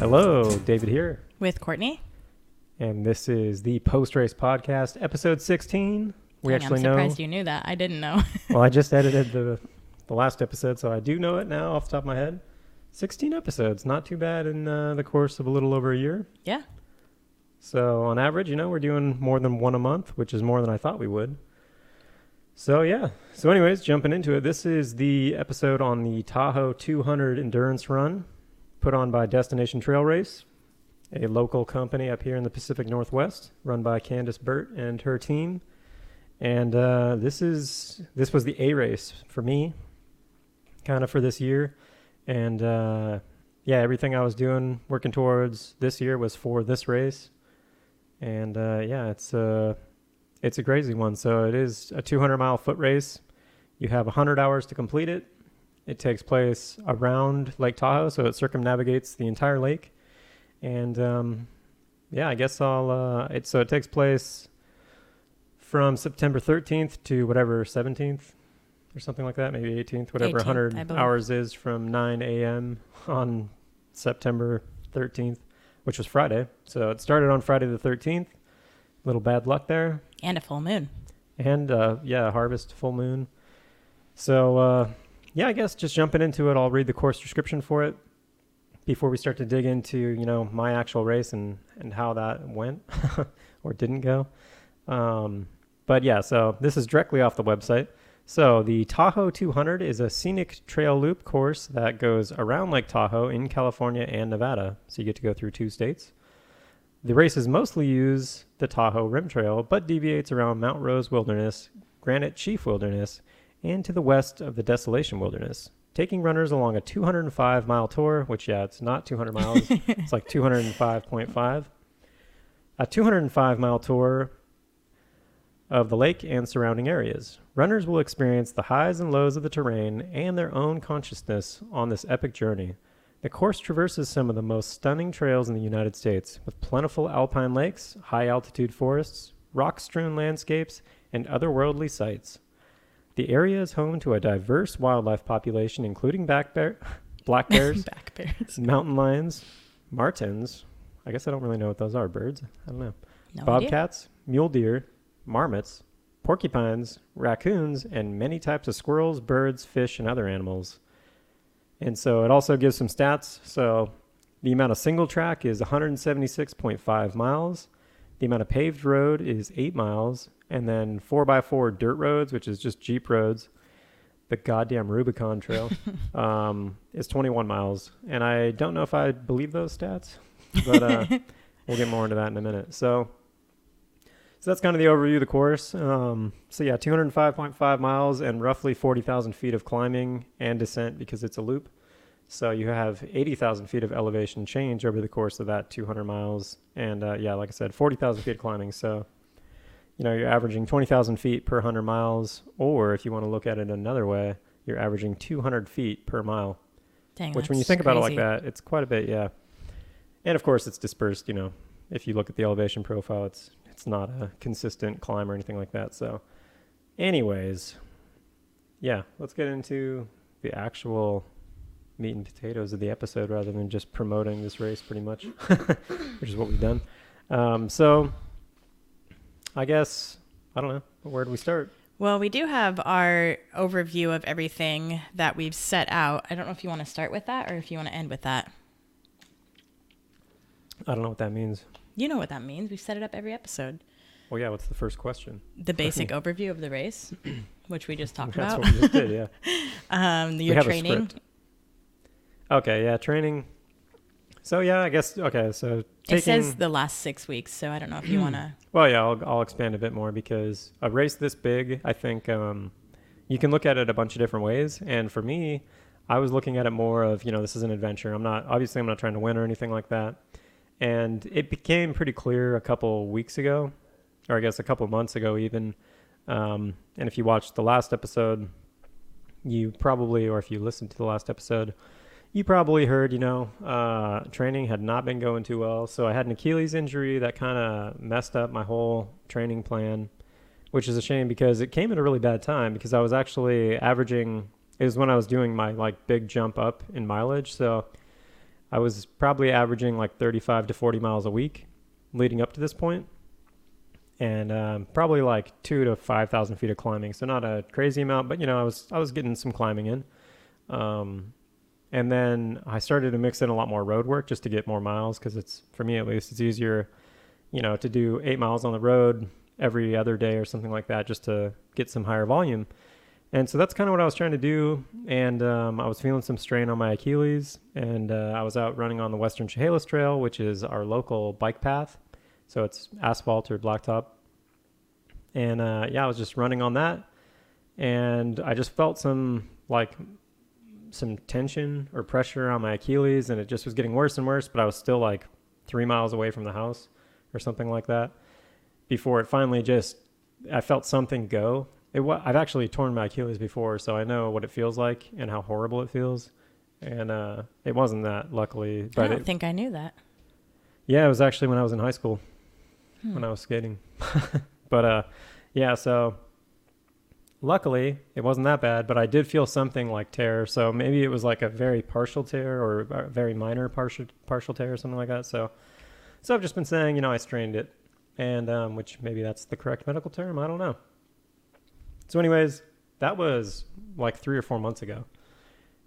Hello, David here. With Courtney. And this is the Post-Race Podcast, episode 16. I'm surprised you knew that. I didn't know. Well, I just edited the last episode, so I do know it now off the top of my head. 16 episodes, not too bad in the course of a little over a year. Yeah. So on average, we're doing more than one a month, which is more than I thought we would. So yeah. So anyways, jumping into it, this is the episode on the Tahoe 200 endurance run put on by Destination Trail Race, a local company up here in the Pacific Northwest, run by Candace Burt and her team. And this was the A race for me, kind of for this year. And everything I was doing, working towards this year was for this race. And it's a crazy one. So it is a 200-mile foot race. You have 100 hours to complete it. It takes place around Lake Tahoe, so it circumnavigates the entire lake. And I guess it takes place from September 13th to whatever 17th or something like that, maybe 18th, whatever 100 hours is from 9 a.m. on September 13th, which was Friday. So it started on Friday the 13th. Little bad luck there. And a full moon. And harvest, full moon. So I guess just jumping into it, I'll read the course description for it before we start to dig into, my actual race and how that went or didn't go. So this is directly off the website. So the Tahoe 200 is a scenic trail loop course that goes around Lake Tahoe in California and Nevada. So you get to go through 2 states. The races mostly use the Tahoe Rim Trail, but deviates around Mount Rose Wilderness, Granite Chief Wilderness, and to the west of the Desolation Wilderness, taking runners along a 205-mile tour, which, it's not 200 miles. It's like 205.5. A 205-mile tour of the lake and surrounding areas. Runners will experience the highs and lows of the terrain and their own consciousness on this epic journey. The course traverses some of the most stunning trails in the United States, with plentiful alpine lakes, high-altitude forests, rock-strewn landscapes, and otherworldly sights. The area is home to a diverse wildlife population, including black bears, mountain lions, martens. I guess I don't really know what those are. Birds? I don't know. No Bobcats, idea. mule deer, marmots, porcupines, raccoons, and many types of squirrels, birds, fish, and other animals. And so it also gives some stats. So the amount of single track is 176.5 miles. The amount of paved road is 8 miles. And then 4x4 dirt roads, which is just Jeep roads, the goddamn Rubicon Trail, is 21 miles. And I don't know if I believe those stats, but we'll get more into that in a minute. So that's kind of the overview of the course. 205.5 miles and roughly 40,000 feet of climbing and descent because it's a loop. So you have 80,000 feet of elevation change over the course of that 200 miles. And like I said, 40,000 feet of climbing. So, you're averaging 20,000 feet per 100 miles. Or if you want to look at it another way, you're averaging 200 feet per mile. Dang, which when you think about it like that, it's quite a bit, yeah. And of course, it's dispersed, if you look at the elevation profile, it's not a consistent climb or anything like that. So anyways, let's get into the actual meat and potatoes of the episode rather than just promoting this race pretty much, which is what we've done. So I guess, I don't know, where do we start? Well, we do have our overview of everything that we've set out. I don't know if you want to start with that or if you want to end with that. I don't know what that means. You know what that means. We've set it up every episode. Well, yeah, what's the first question? The basic overview of the race, which we just talked about. That's what we just did, yeah. Your training. Okay, yeah, training. So, I guess, okay, so it says the last 6 weeks, so I don't know if you want to... Well, yeah, I'll expand a bit more because a race this big, I think you can look at it a bunch of different ways. And for me, I was looking at it more of, this is an adventure. I'm not trying to win or anything like that. And it became pretty clear a couple weeks ago, or I guess a couple months ago even. And if you watched the last episode, you probably, or if you listened to the last episode, you probably heard, training had not been going too well. So I had an Achilles injury that kind of messed up my whole training plan, which is a shame because it came at a really bad time because I was actually averaging, it was when I was doing my big jump up in mileage. So I was probably averaging like 35 to 40 miles a week leading up to this point, and probably like 2,000 to 5,000 feet of climbing. So not a crazy amount, but I was getting some climbing in. And then I started to mix in a lot more road work just to get more miles, because it's, for me at least, it's easier, to do 8 miles on the road every other day or something like that, just to get some higher volume. And so that's kind of what I was trying to do. And I was feeling some strain on my Achilles, and I was out running on the Western Chehalis Trail, which is our local bike path. So it's asphalt or blacktop. And I was just running on that, and I just felt some tension or pressure on my Achilles, and it just was getting worse and worse, but I was still like 3 miles away from the house or something like that before it finally I felt something go. I've actually torn my Achilles before, so I know what it feels like and how horrible it feels. And it wasn't that, luckily. But I don't think I knew that. Yeah, it was actually when I was in high school, when I was skating. But so luckily it wasn't that bad, but I did feel something like tear. So maybe it was like a very partial tear or a very minor partial tear or something like that. So I've just been saying, I strained it, and which maybe that's the correct medical term. I don't know. So anyways, that was like 3 or 4 months ago,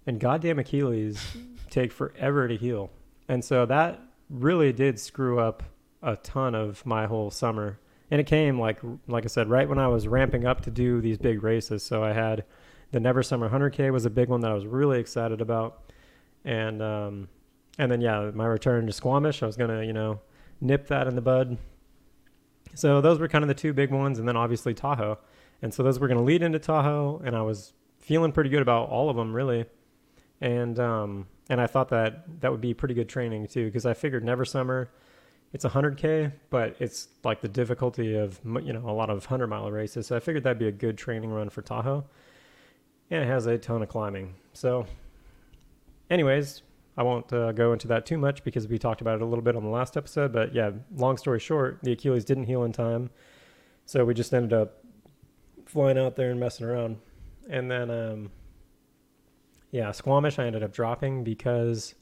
and goddamn Achilles take forever to heal. And so that really did screw up a ton of my whole summer. And it came, like I said, right when I was ramping up to do these big races. So I had the Never Summer 100K was a big one that I was really excited about. And then, my return to Squamish, I was going to, nip that in the bud. So those were kind of the 2 big ones. And then obviously Tahoe. And so those were going to lead into Tahoe. And I was feeling pretty good about all of them, really. And I thought that would be pretty good training, too, because I figured Never Summer, it's 100K, but it's like the difficulty of, a lot of 100-mile races. So I figured that'd be a good training run for Tahoe. And it has a ton of climbing. So anyways, I won't go into that too much because we talked about it a little bit on the last episode. But yeah, long story short, the Achilles didn't heal in time. So we just ended up flying out there and messing around. And then, Squamish, I ended up dropping because...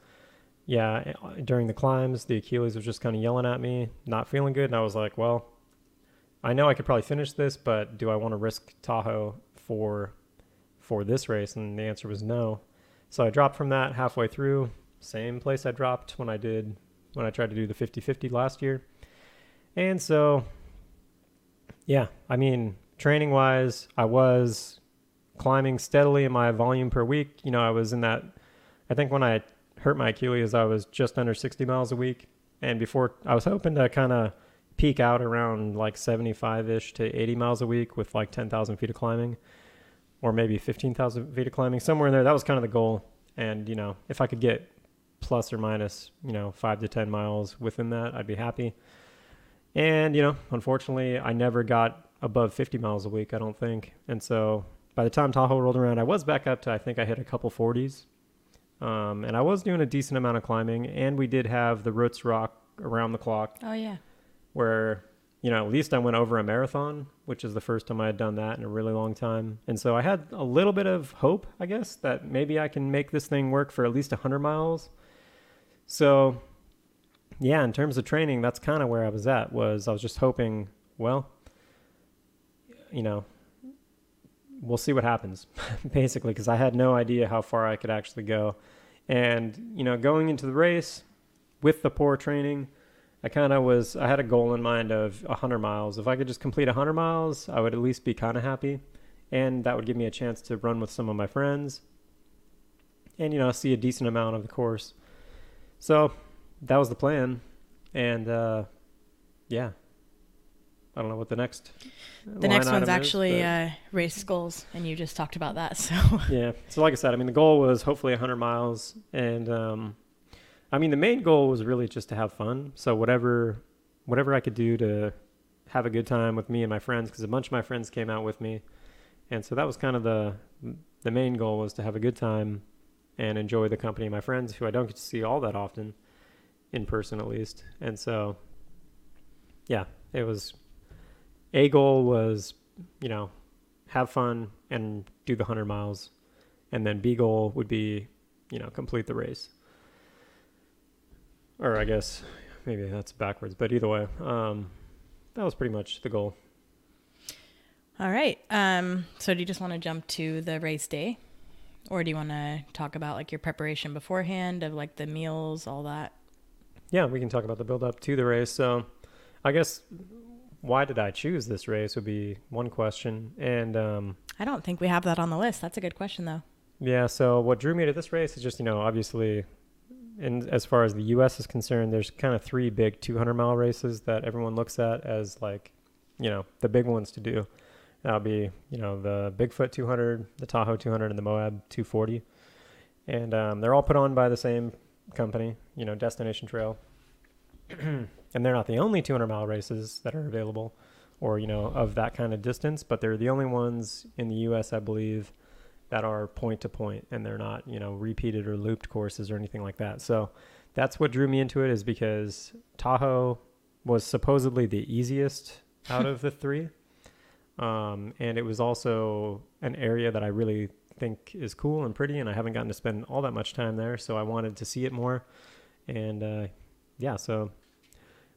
during the climbs, the Achilles was just kind of yelling at me, not feeling good. And I was like, well, I know I could probably finish this, but do I want to risk Tahoe for this race? And the answer was no. So I dropped from that halfway through, same place I dropped when I tried to do the 50-50 last year. And so, training wise, I was climbing steadily in my volume per week. I was in that, I think when I hurt my Achilles, I was just under 60 miles a week. And before, I was hoping to kind of peak out around like 75-ish to 80 miles a week with like 10,000 feet of climbing, or maybe 15,000 feet of climbing, somewhere in there. That was kind of the goal. And, if I could get plus or minus, 5 to 10 miles within that, I'd be happy. And, unfortunately, I never got above 50 miles a week, I don't think. And so by the time Tahoe rolled around, I was back up to, I think I hit a couple 40s. And I was doing a decent amount of climbing, and we did have the Roots Rock around the clock. Oh, yeah. Where, at least I went over a marathon, which is the first time I had done that in a really long time. And so I had a little bit of hope, I guess, that maybe I can make this thing work for at least 100 miles. So, in terms of training, that's kind of where I was at, I was just hoping, well, we'll see what happens, basically, because I had no idea how far I could actually go. And, going into the race with the poor training, I had a goal in mind of 100 miles. If I could just complete 100 miles, I would at least be kind of happy. And that would give me a chance to run with some of my friends and, see a decent amount of the course. So that was the plan. And, I don't know what the next one's actually race goals, and you just talked about that. So so like I said, the goal was hopefully 100 miles, and the main goal was really just to have fun. So whatever I could do to have a good time with me and my friends, because a bunch of my friends came out with me, and so that was kind of the main goal, was to have a good time and enjoy the company of my friends, who I don't get to see all that often, in person at least. And so it was. A goal was, have fun and do the 100 miles. And then B goal would be, complete the race. or I guess maybe that's backwards, but either way, that was pretty much the goal. All right. So do you just want to jump to the race day, or do you want to talk about like your preparation beforehand of like the meals, all that? Yeah, we can talk about the build up to the race. So I guess why did I choose this race would be one question. And I don't think we have that on the list. That's a good question though. yeah, so what drew me to this race is just, obviously, and as far as the US is concerned, there's kind of three big 200-mile races that everyone looks at as like, the big ones to do. That'll be, the Bigfoot 200, the Tahoe 200, and the Moab 240. And they're all put on by the same company, Destination Trail. And they're not the only 200-mile races that are available or, of that kind of distance, but they're the only ones in the U.S., I believe, that are point to point, and they're not, repeated or looped courses or anything like that. So that's what drew me into it, is because Tahoe was supposedly the easiest out of the three. And it was also an area that I really think is cool and pretty, and I haven't gotten to spend all that much time there, so I wanted to see it more. And so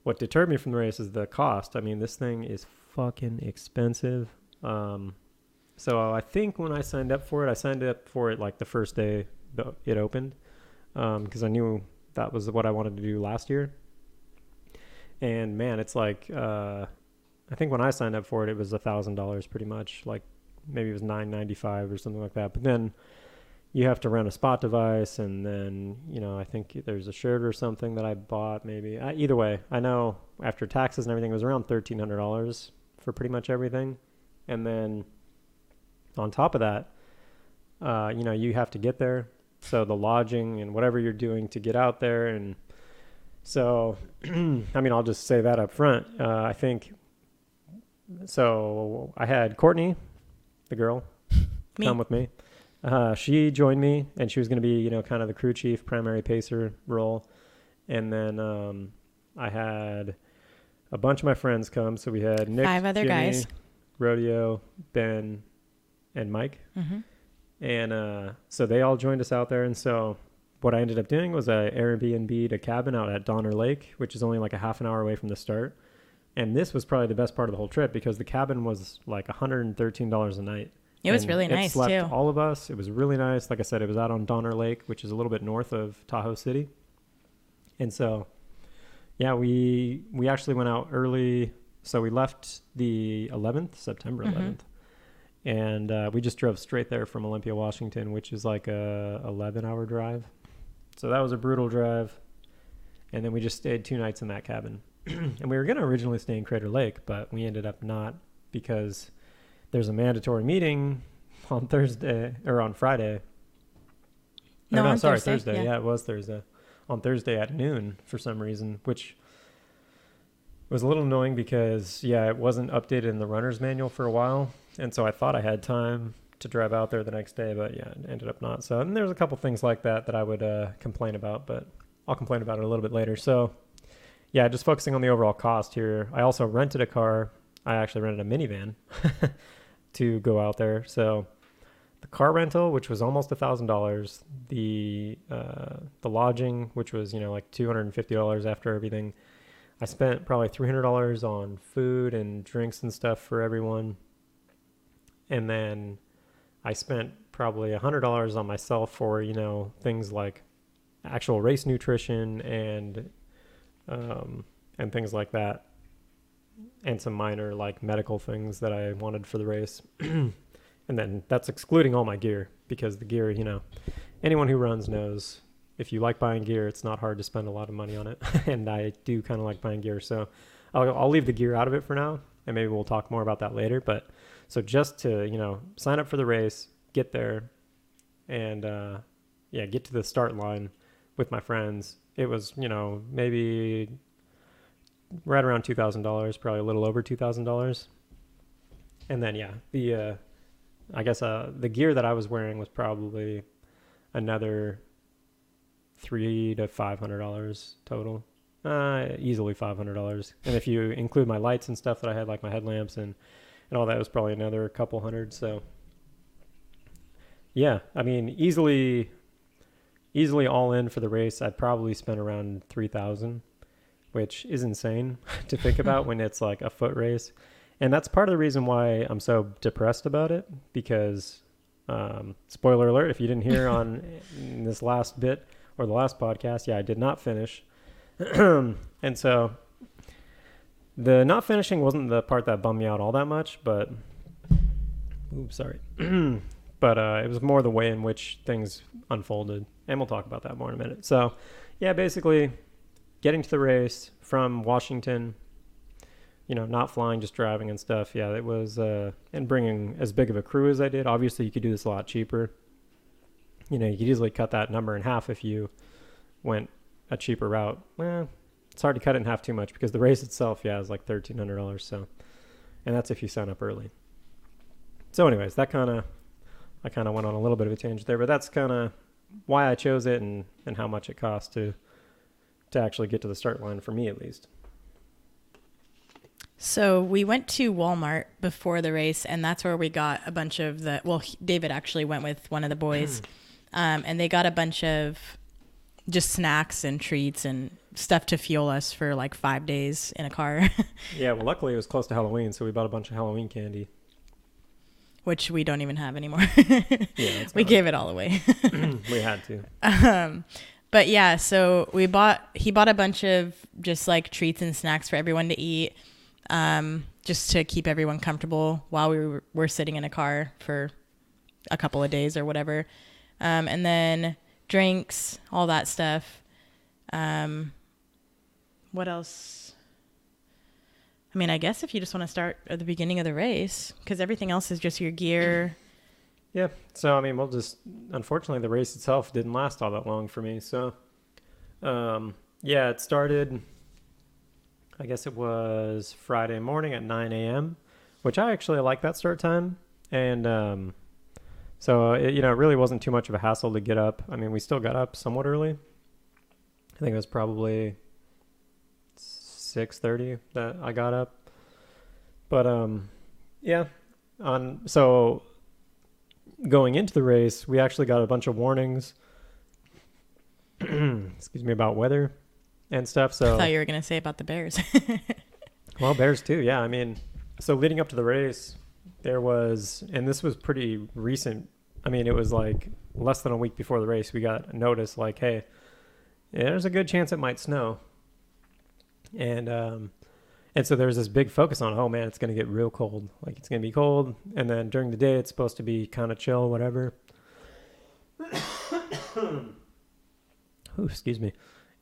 what deterred me from the race is the cost. I mean, this thing is fucking expensive. So I think when I signed up for it like the first day it opened, because I knew that was what I wanted to do last year. And man, it's like I think when I signed up for it, it was $1,000 pretty much. Like maybe it was $995 or something like that. But then you have to rent a spot device, and then I think there's a shirt or something that I bought. Maybe either way, I know after taxes and everything, it was around $1,300 for pretty much everything. And then on top of that, you have to get there. So the lodging and whatever you're doing to get out there, and so I mean, I'll just say that up front. I think. So I had Courtney, the girl, come with me. She joined me, and she was going to be, kind of the crew chief, primary pacer role. And then I had a bunch of my friends come. So we had Nick, 5 other Jimmy, guys, Rodeo, Ben, and Mike. Mm-hmm. And so they all joined us out there. And so what I ended up doing was I Airbnb'd a cabin out at Donner Lake, which is only like a half an hour away from the start. And this was probably the best part of the whole trip, because the cabin was like $113 a night. It was really nice, slept too. All of us. It was really nice. Like I said, it was out on Donner Lake, which is a little bit north of Tahoe City. And so, yeah, we actually went out early. So we left the 11th, September 11th. Mm-hmm. And we just drove straight there from Olympia, Washington, which is like a 11-hour drive. So that was a brutal drive. And then we just stayed 2 nights in that cabin. And we were going to originally stay in Crater Lake, but we ended up not, because there's a mandatory meeting on Thursday or on Friday. Thursday. Yeah, it was Thursday. On Thursday at noon for some reason, which was a little annoying because, it wasn't updated in the runner's manual for a while. And so I thought I had time to drive out there the next day, but it ended up not. So, and there's a couple things like that I would complain about, but I'll complain about it a little bit later. So, just focusing on the overall cost here. I also rented a car. I actually rented a minivan to go out there. So the car rental, which was almost $1,000, the lodging, which was like $250 after everything. I spent probably $300 on food and drinks and stuff for everyone, and then I spent probably $100 on myself for things like actual race nutrition and things like that, and some minor like medical things that I wanted for the race. And then that's excluding all my gear, because the gear, anyone who runs knows if you like buying gear, it's not hard to spend a lot of money on it. And I do kind of like buying gear, so I'll leave the gear out of it for now, and maybe we'll talk more about that later. But so just to sign up for the race, get there, and get to the start line with my friends. It was, maybe right around $2,000, probably a little over $2,000. And then, the gear that I was wearing was probably another $300 to $500 total. Easily $500. And if you include my lights and stuff that I had, like my headlamps and all that, was probably another couple hundred. So, I mean, easily easily all in for the race, I'd probably spent around 3,000, which is insane to think about when it's like a foot race. And that's part of the reason why I'm so depressed about it, because spoiler alert, if you didn't hear on this last bit or the last podcast, yeah, I did not finish. And so the not finishing wasn't the part that bummed me out all that much, but oops, sorry. But it was more the way in which things unfolded, and we'll talk about that more in a minute. So yeah, basically getting to the race from Washington, not flying, just driving and stuff. Yeah, it was, and bringing as big of a crew as I did. Obviously, you could do this a lot cheaper. You could easily cut that number in half if you went a cheaper route. Well, it's hard to cut it in half too much because the race itself, is like $1,300. So, and that's if you sign up early. So anyways, I kind of went on a little bit of a tangent there, but that's kind of why I chose it and how much it cost to actually get to the start line, for me at least. So we went to Walmart before the race, and that's where we got a bunch of David actually went with one of the boys, and they got a bunch of just snacks and treats and stuff to fuel us for like 5 days in a car. Yeah, well, luckily it was close to Halloween, so we bought a bunch of Halloween candy. Which we don't even have anymore. Yeah, we gave it all away. We had to. But yeah, so he bought a bunch of just like treats and snacks for everyone to eat. Just to keep everyone comfortable while we were sitting in a car for a couple of days or whatever. And then drinks, all that stuff. What else? I mean, I guess if you just want to start at the beginning of the race, because everything else is just your gear. Yeah. So, I mean, unfortunately, the race itself didn't last all that long for me. So, it started, I guess it was Friday morning at 9 a.m., which I actually like that start time. And so, it really wasn't too much of a hassle to get up. I mean, we still got up somewhat early. I think it was probably 6:30 that I got up. But, so going into the race, we actually got a bunch of warnings, excuse me, about weather and stuff. So I thought you were going to say about the bears. Well, bears too. Yeah. I mean, so leading up to the race, there was, and this was pretty recent. I mean, it was like less than a week before the race, we got a notice like, hey, there's a good chance it might snow. And so there's this big focus on, oh man, it's going to get real cold. Like it's going to be cold. And then during the day, it's supposed to be kind of chill, whatever. Ooh, excuse me.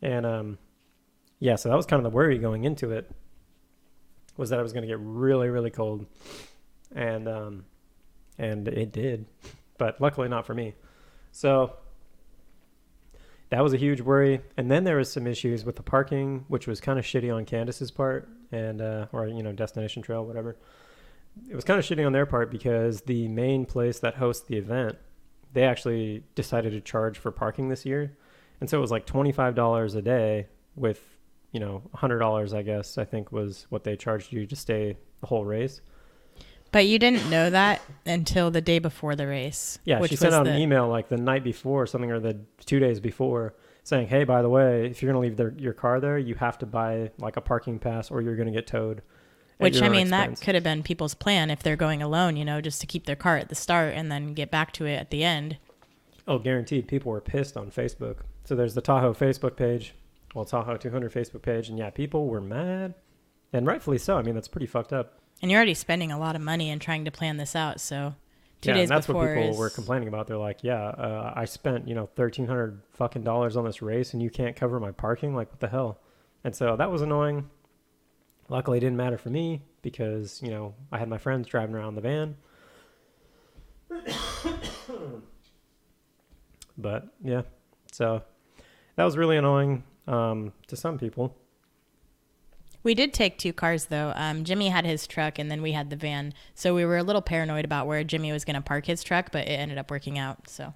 And, so that was kind of the worry going into it, was that it was going to get really, really cold. And it did, but luckily not for me. So that was a huge worry. And then there was some issues with the parking, which was kind of shitty on Candace's part, and or Destination Trail, whatever. It was kind of shitty on their part because the main place that hosts the event, they actually decided to charge for parking this year. And so it was like $25 a day with, $100, I guess, I think was what they charged you to stay the whole race. But you didn't know that until the day before the race. Yeah, she sent out an email like the night before or something, or the 2 days before, saying, hey, by the way, if you're going to leave your car there, you have to buy like a parking pass or you're going to get towed. Which, I mean, that could have been people's plan if they're going alone, just to keep their car at the start and then get back to it at the end. Oh, guaranteed. People were pissed on Facebook. So there's the Tahoe Facebook page, Tahoe 200 Facebook page. And yeah, people were mad. And rightfully so. I mean, that's pretty fucked up. And you're already spending a lot of money in trying to plan this out. So 2 days and that's before what people were complaining about. They're like, I spent, $1,300 fucking dollars on this race and you can't cover my parking. Like, what the hell? And so that was annoying. Luckily, it didn't matter for me because, I had my friends driving around the van. But yeah, so that was really annoying to some people. We did take 2 cars, though. Jimmy had his truck, and then we had the van. So we were a little paranoid about where Jimmy was going to park his truck, but it ended up working out. So.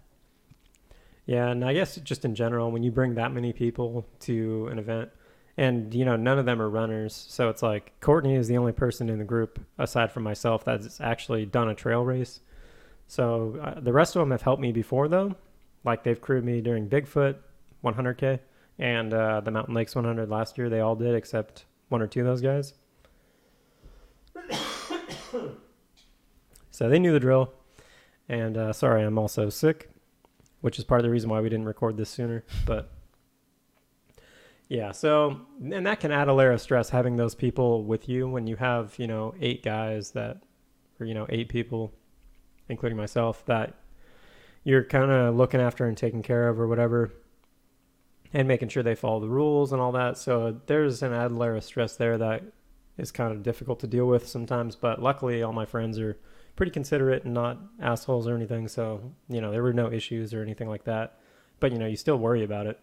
Yeah, and I guess just in general, when you bring that many people to an event, and, none of them are runners. So it's like Courtney is the only person in the group, aside from myself, that's actually done a trail race. So the rest of them have helped me before, though. like they've crewed me during Bigfoot 100K and the Mountain Lakes 100 last year. They all did except one or two of those guys. So they knew the drill. And sorry, I'm also sick, which is part of the reason why we didn't record this sooner. But yeah, so, and that can add a layer of stress having those people with you when you have, 8 guys that, or, 8 people, including myself, that you're kind of looking after and taking care of or whatever, and making sure they follow the rules and all that. So there's an added layer of stress there that is kind of difficult to deal with sometimes. But luckily, all my friends are pretty considerate and not assholes or anything. So, there were no issues or anything like that. But, you still worry about it.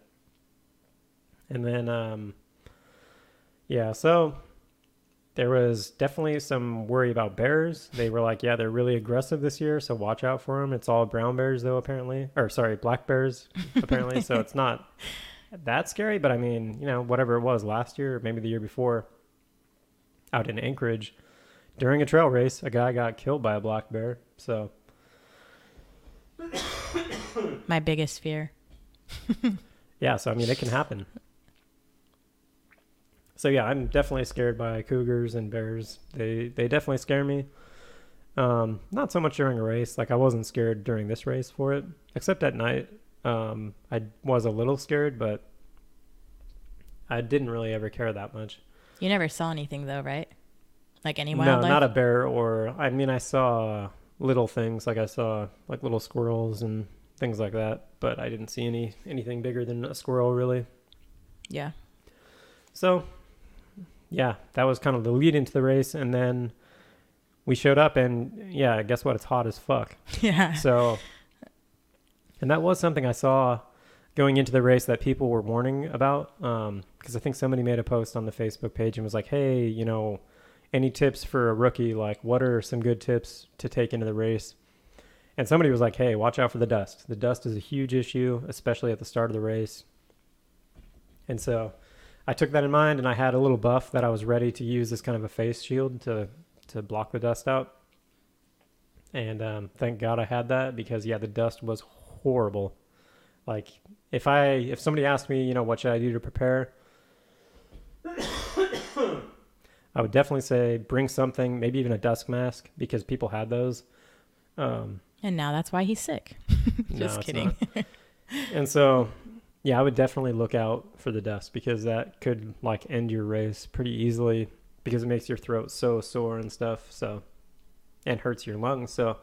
And then, so there was definitely some worry about bears. They were like, yeah, they're really aggressive this year, so watch out for them. It's all brown bears, though, apparently. Or, sorry, black bears, apparently. So it's not that scary. But, I mean, whatever it was last year or maybe the year before out in Anchorage, during a trail race, a guy got killed by a black bear. So my biggest fear. Yeah, so, I mean, it can happen. So yeah, I'm definitely scared by cougars and bears. They definitely scare me. Not so much during a race. Like I wasn't scared during this race for it, except at night. I was a little scared, but I didn't really ever care that much. You never saw anything though, right? Like any wildlife? No, not a bear I saw little things. Like I saw like little squirrels and things like that, but I didn't see anything bigger than a squirrel really. Yeah. So yeah, that was kind of the lead into the race. And then we showed up and yeah, guess what? It's hot as fuck. Yeah. So, and that was something I saw going into the race that people were warning about. Because I think somebody made a post on the Facebook page and was like, hey, any tips for a rookie? Like, what are some good tips to take into the race? And somebody was like, hey, watch out for the dust. The dust is a huge issue, especially at the start of the race. And so I took that in mind, and I had a little buff that I was ready to use as kind of a face shield to block the dust out. And thank God I had that because, yeah, the dust was horrible. Like, if somebody asked me, what should I do to prepare? I would definitely say bring something, maybe even a dust mask, because people had those. And now that's why he's sick. Just kidding. And so, yeah, I would definitely look out for the dust because that could like end your race pretty easily because it makes your throat so sore and stuff. So, and hurts your lungs. So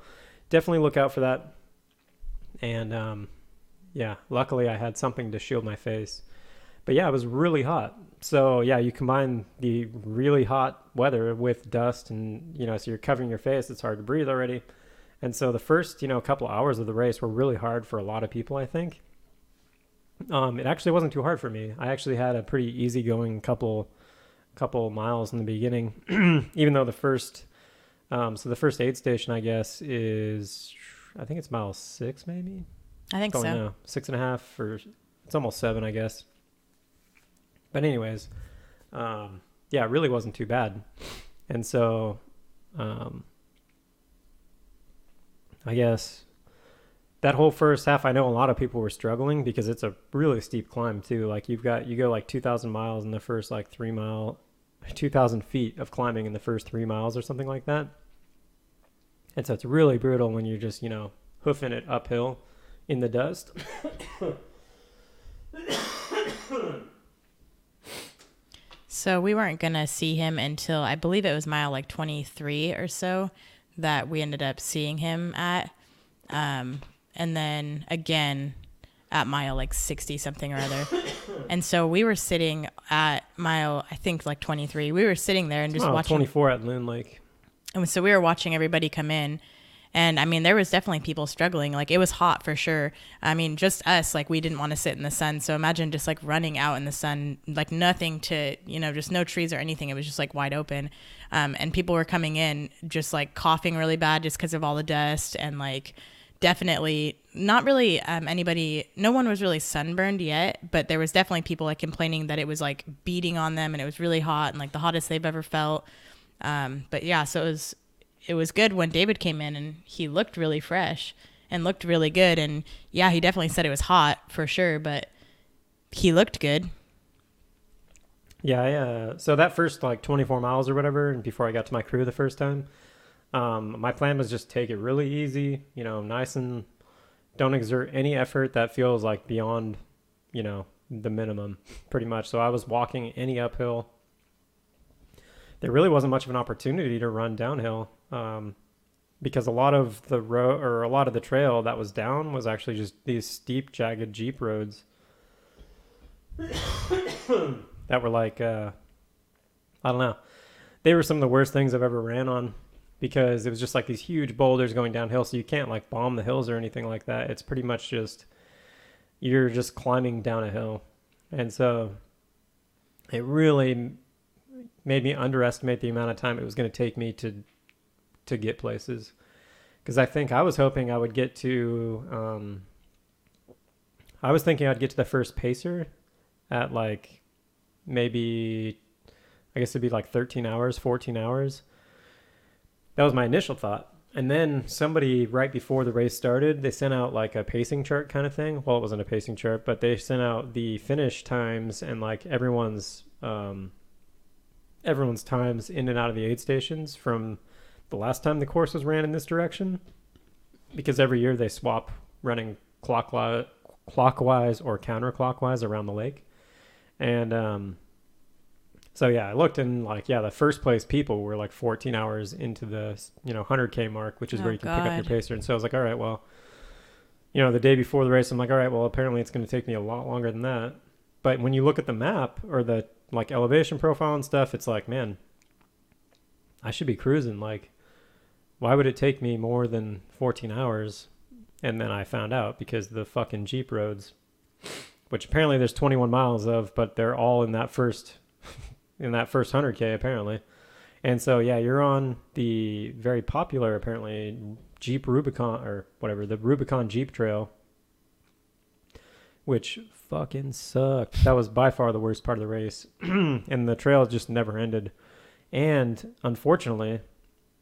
definitely look out for that. And, yeah, luckily I had something to shield my face. But yeah, it was really hot. So yeah, you combine the really hot weather with dust and, so you're covering your face. It's hard to breathe already. And so the first, couple hours of the race were really hard for a lot of people, I think. It actually wasn't too hard for me. I actually had a pretty easygoing couple miles in the beginning, even though the first aid station, I guess, I think it's mile 6, maybe. I think so. No, 6.5 or it's almost 7, I guess. But anyways, yeah, it really wasn't too bad. And so, I guess that whole first half, I know a lot of people were struggling because it's a really steep climb too. Like you go like 2,000 miles in the first like 2,000 feet of climbing in the first 3 miles or something like that. And so it's really brutal when you're just, hoofing it uphill in the dust. So we weren't going to see him until I believe it was mile like 23 or so that we ended up seeing him at. And then again at mile like 60 something or other. And so we were sitting at mile, I think like 23. We were sitting there and just watching. 24 at Loon Lake. And so we were watching everybody come in. And I mean, there was definitely people struggling. Like it was hot for sure. I mean, just us, like we didn't want to sit in the sun. So imagine just like running out in the sun, like nothing to, just no trees or anything. It was just like wide open. And people were coming in just like coughing really bad just because of all the dust and like definitely not really anybody, no one was really sunburned yet, but there was definitely people like complaining that it was like beating on them and it was really hot and like the hottest they've ever felt. But yeah, so it was good when David came in and he looked really fresh and looked really good. And yeah, he definitely said it was hot for sure, but he looked good. Yeah, so that first like 24 miles or whatever, and before I got to my crew the first time, my plan was just take it really easy, you know, nice, and don't exert any effort that feels like beyond, you know, the minimum pretty much. So I was walking any uphill. There really wasn't much of an opportunity to run downhill, because a lot of the road, or a lot of the trail that was down, was actually just these steep, jagged Jeep roads that were like, I don't know. They were some of the worst things I've ever ran on, because it was just like these huge boulders going downhill. So you can't like bomb the hills or anything like that. It's pretty much just, you're just climbing down a hill. And so it really made me underestimate the amount of time it was going to take me to get places. Because I think I was hoping I would get to, I was thinking I'd get to the first pacer at like maybe, I guess it'd be like 13 hours, 14 hours. That was my initial thought. And then somebody right before the race started, they sent out like a pacing chart kind of thing. Well, it wasn't a pacing chart, but they sent out the finish times and like everyone's times in and out of the aid stations from the last time the course was ran in this direction. Because every year they swap running clockwise or counterclockwise around the lake. And so yeah, I looked, and like, yeah, the first place people were like 14 hours into the, you know, 100K mark, which is where you can pick up your pacer. And so I was like, all right, well, you know, the day before the race, I'm like, all right, well, apparently it's going to take me a lot longer than that. But when you look at the map or the like elevation profile and stuff, it's like, man, I should be cruising. Like, why would it take me more than 14 hours? And then I found out, because the fucking Jeep roads, which apparently there's 21 miles of, but they're all in that first 100K apparently. And so yeah, you're on the very popular apparently Jeep Rubicon, or whatever, the Rubicon Jeep Trail, which fucking sucked. That was by far the worst part of the race. And the trail just never ended. And unfortunately,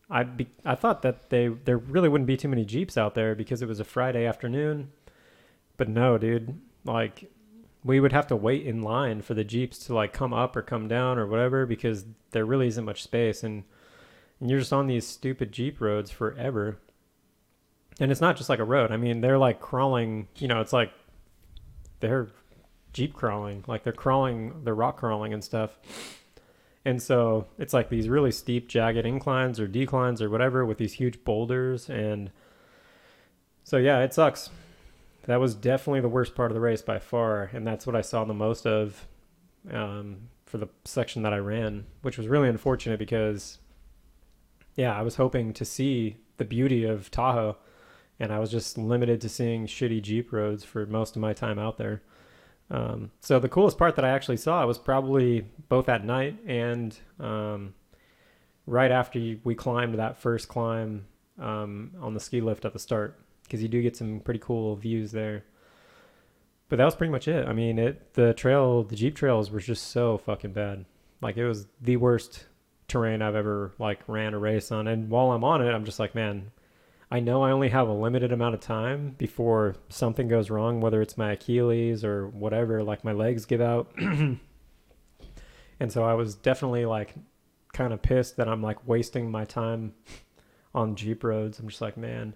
I thought that there really wouldn't be too many Jeeps out there because it was a Friday afternoon. But no, dude, like, we would have to wait in line for the Jeeps to like come up or come down or whatever, because there really isn't much space. And you're just on these stupid Jeep roads forever. And it's not just like a road. I mean, they're like crawling, you know, it's like they're Jeep crawling, like they're rock crawling and stuff. And so it's like these really steep, jagged inclines or declines or whatever with these huge boulders. And so, yeah, it sucks. That was definitely the worst part of the race by far. And that's what I saw the most of for the section that I ran, which was really unfortunate because, yeah, I was hoping to see the beauty of Tahoe. And I was just limited to seeing shitty Jeep roads for most of my time out there. So the coolest part that I actually saw was probably both at night and right after we climbed that first climb on the ski lift at the start, because you do get some pretty cool views there. But that was pretty much it. I mean, the Jeep trails were just so fucking bad. Like, it was the worst terrain I've ever like ran a race on. And while I'm on it, I'm just like, man, I know I only have a limited amount of time before something goes wrong, whether it's my Achilles or whatever, like my legs give out. And so I was definitely like kind of pissed that I'm like wasting my time on Jeep roads. I'm just like, man,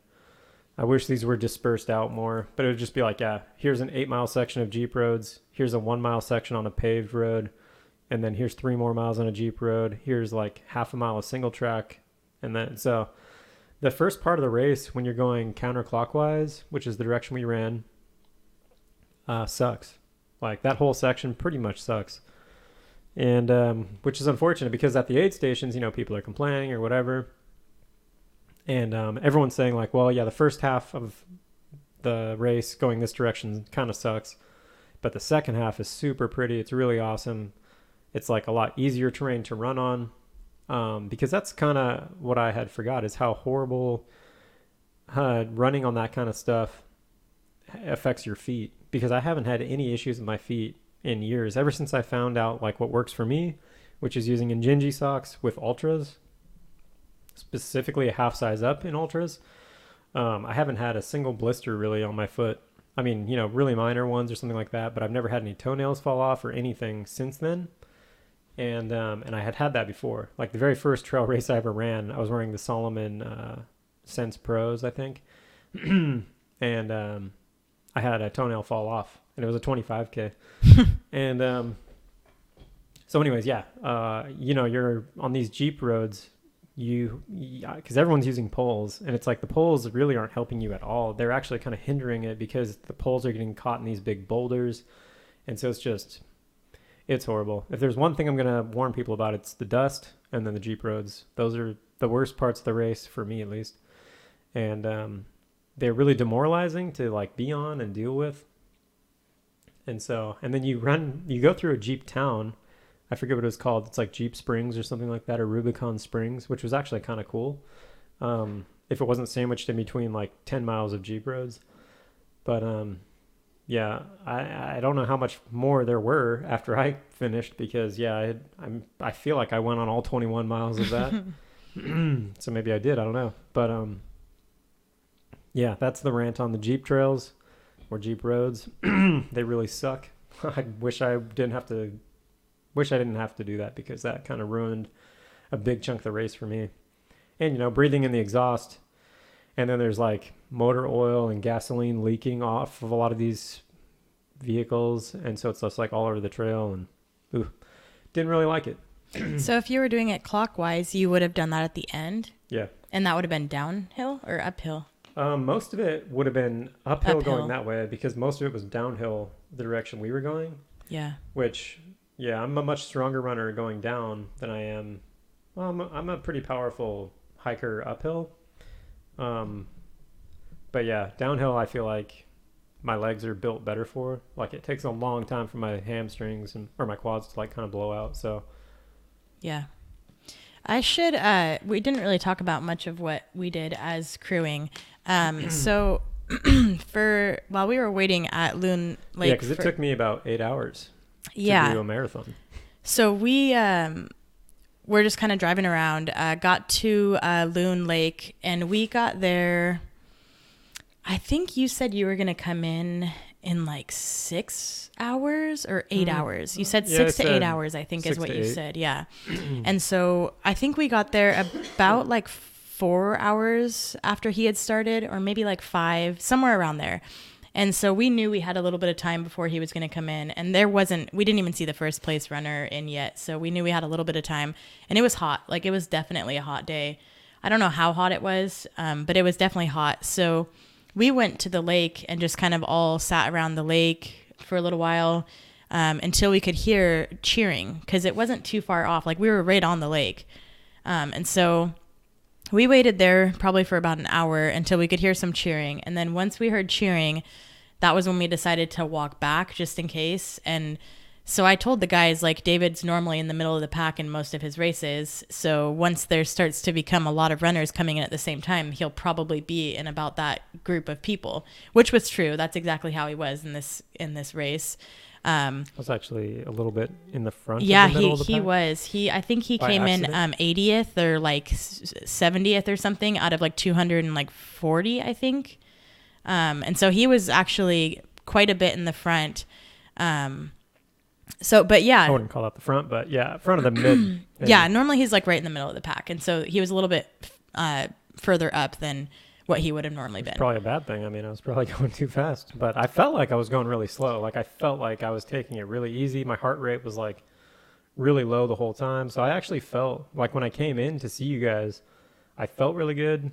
I wish these were dispersed out more. But it would just be like, yeah, here's an 8-mile section of Jeep roads. Here's a 1-mile section on a paved road. And then here's 3 more miles on a Jeep road. Here's like half a mile of single track. And then so the first part of the race, when you're going counterclockwise, which is the direction we ran, sucks. Like, that whole section pretty much sucks. And which is unfortunate because at the aid stations, you know, people are complaining or whatever. And everyone's saying like, well, yeah, the first half of the race going this direction kind of sucks. But the second half is super pretty. It's really awesome. It's like a lot easier terrain to run on. Because that's kind of what I had forgot is how horrible running on that kind of stuff affects your feet. Because I haven't had any issues with my feet in years. Ever since I found out like what works for me, which is using Injinji socks with ultras, specifically a half size up in ultras. I haven't had a single blister really on my foot. I mean, really minor ones or something like that, but I've never had any toenails fall off or anything since then. And I had that before. Like the very first trail race I ever ran, I was wearing the Salomon Sense Pros, I think. And I had a toenail fall off, and it was a 25K. And so anyways, yeah, you're on these Jeep roads, because everyone's using poles, and it's like the poles really aren't helping you at all. They're actually kind of hindering it because the poles are getting caught in these big boulders. And so it's horrible. If there's one thing I'm going to warn people about, it's the dust and then the Jeep roads. Those are the worst parts of the race, for me at least. And they're really demoralizing to like be on and deal with. And then you go through a Jeep town. I forget what it was called. It's like Jeep Springs or something like that, or Rubicon Springs, which was actually kind of cool. If it wasn't sandwiched in between like 10 miles of Jeep roads. But yeah, I don't know how much more there were after I finished, because I feel like I went on all 21 miles of that. So maybe I did, I don't know. But yeah, that's the rant on the Jeep trails or Jeep roads. They really suck. I wish I didn't have to do that, because that kind of ruined a big chunk of the race for me. And breathing in the exhaust, and then there's like motor oil and gasoline leaking off of a lot of these vehicles, and so it's just like all over the trail, and didn't really like it. So if you were doing it clockwise, you would have done that at the end? Yeah. And that would have been downhill or uphill? Most of it would have been uphill going that way, because most of it was downhill the direction we were going. Yeah. Which, yeah, I'm a much stronger runner going down than I am. Well, I'm a pretty powerful hiker uphill. But yeah, downhill I feel like my legs are built better for. Like it takes a long time for my hamstrings or my quads to like kind of blow out. So yeah. We didn't really talk about much of what we did as crewing. So while we were waiting at Loon Lake. Yeah, because it took me about 8 hours to do a marathon. So we're just kind of driving around, got to Loon Lake, and we got there. I think you said you were going to come in like 6 hours or 8 hours. You said 6 to 8 hours, I think is what you said. Yeah. And so I think we got there about like 4 hours after he had started, or maybe like 5, somewhere around there. And so we knew we had a little bit of time before he was going to come in, and we didn't even see the first place runner in yet. So we knew we had a little bit of time, and it was hot. Like it was definitely a hot day. I don't know how hot it was, but it was definitely hot. So we went to the lake and just kind of all sat around the lake for a little while, until we could hear cheering, because it wasn't too far off. Like we were right on the lake. And so we waited there probably for about an hour until we could hear some cheering. And then once we heard cheering, that was when we decided to walk back just in case. And so I told the guys, like, David's normally in the middle of the pack in most of his races. So once there starts to become a lot of runners coming in at the same time, he'll probably be in about that group of people, which was true. That's exactly how he was in this race. I was actually a little bit in the front. Yeah, of the middle of the he pack. Was. I think he came accident? in 80th or like 70th or something out of like 240, I think. And so he was actually quite a bit in the front. But yeah. I wouldn't call that the front, but yeah, front of the mid. Yeah, normally he's like right in the middle of the pack. And so he was a little bit further up than what he would have normally been. Probably a bad thing. I mean, I was probably going too fast, but I felt like I was going really slow. Like I felt like I was taking it really easy. My heart rate was like really low the whole time. So I actually felt like when I came in to see you guys, I felt really good.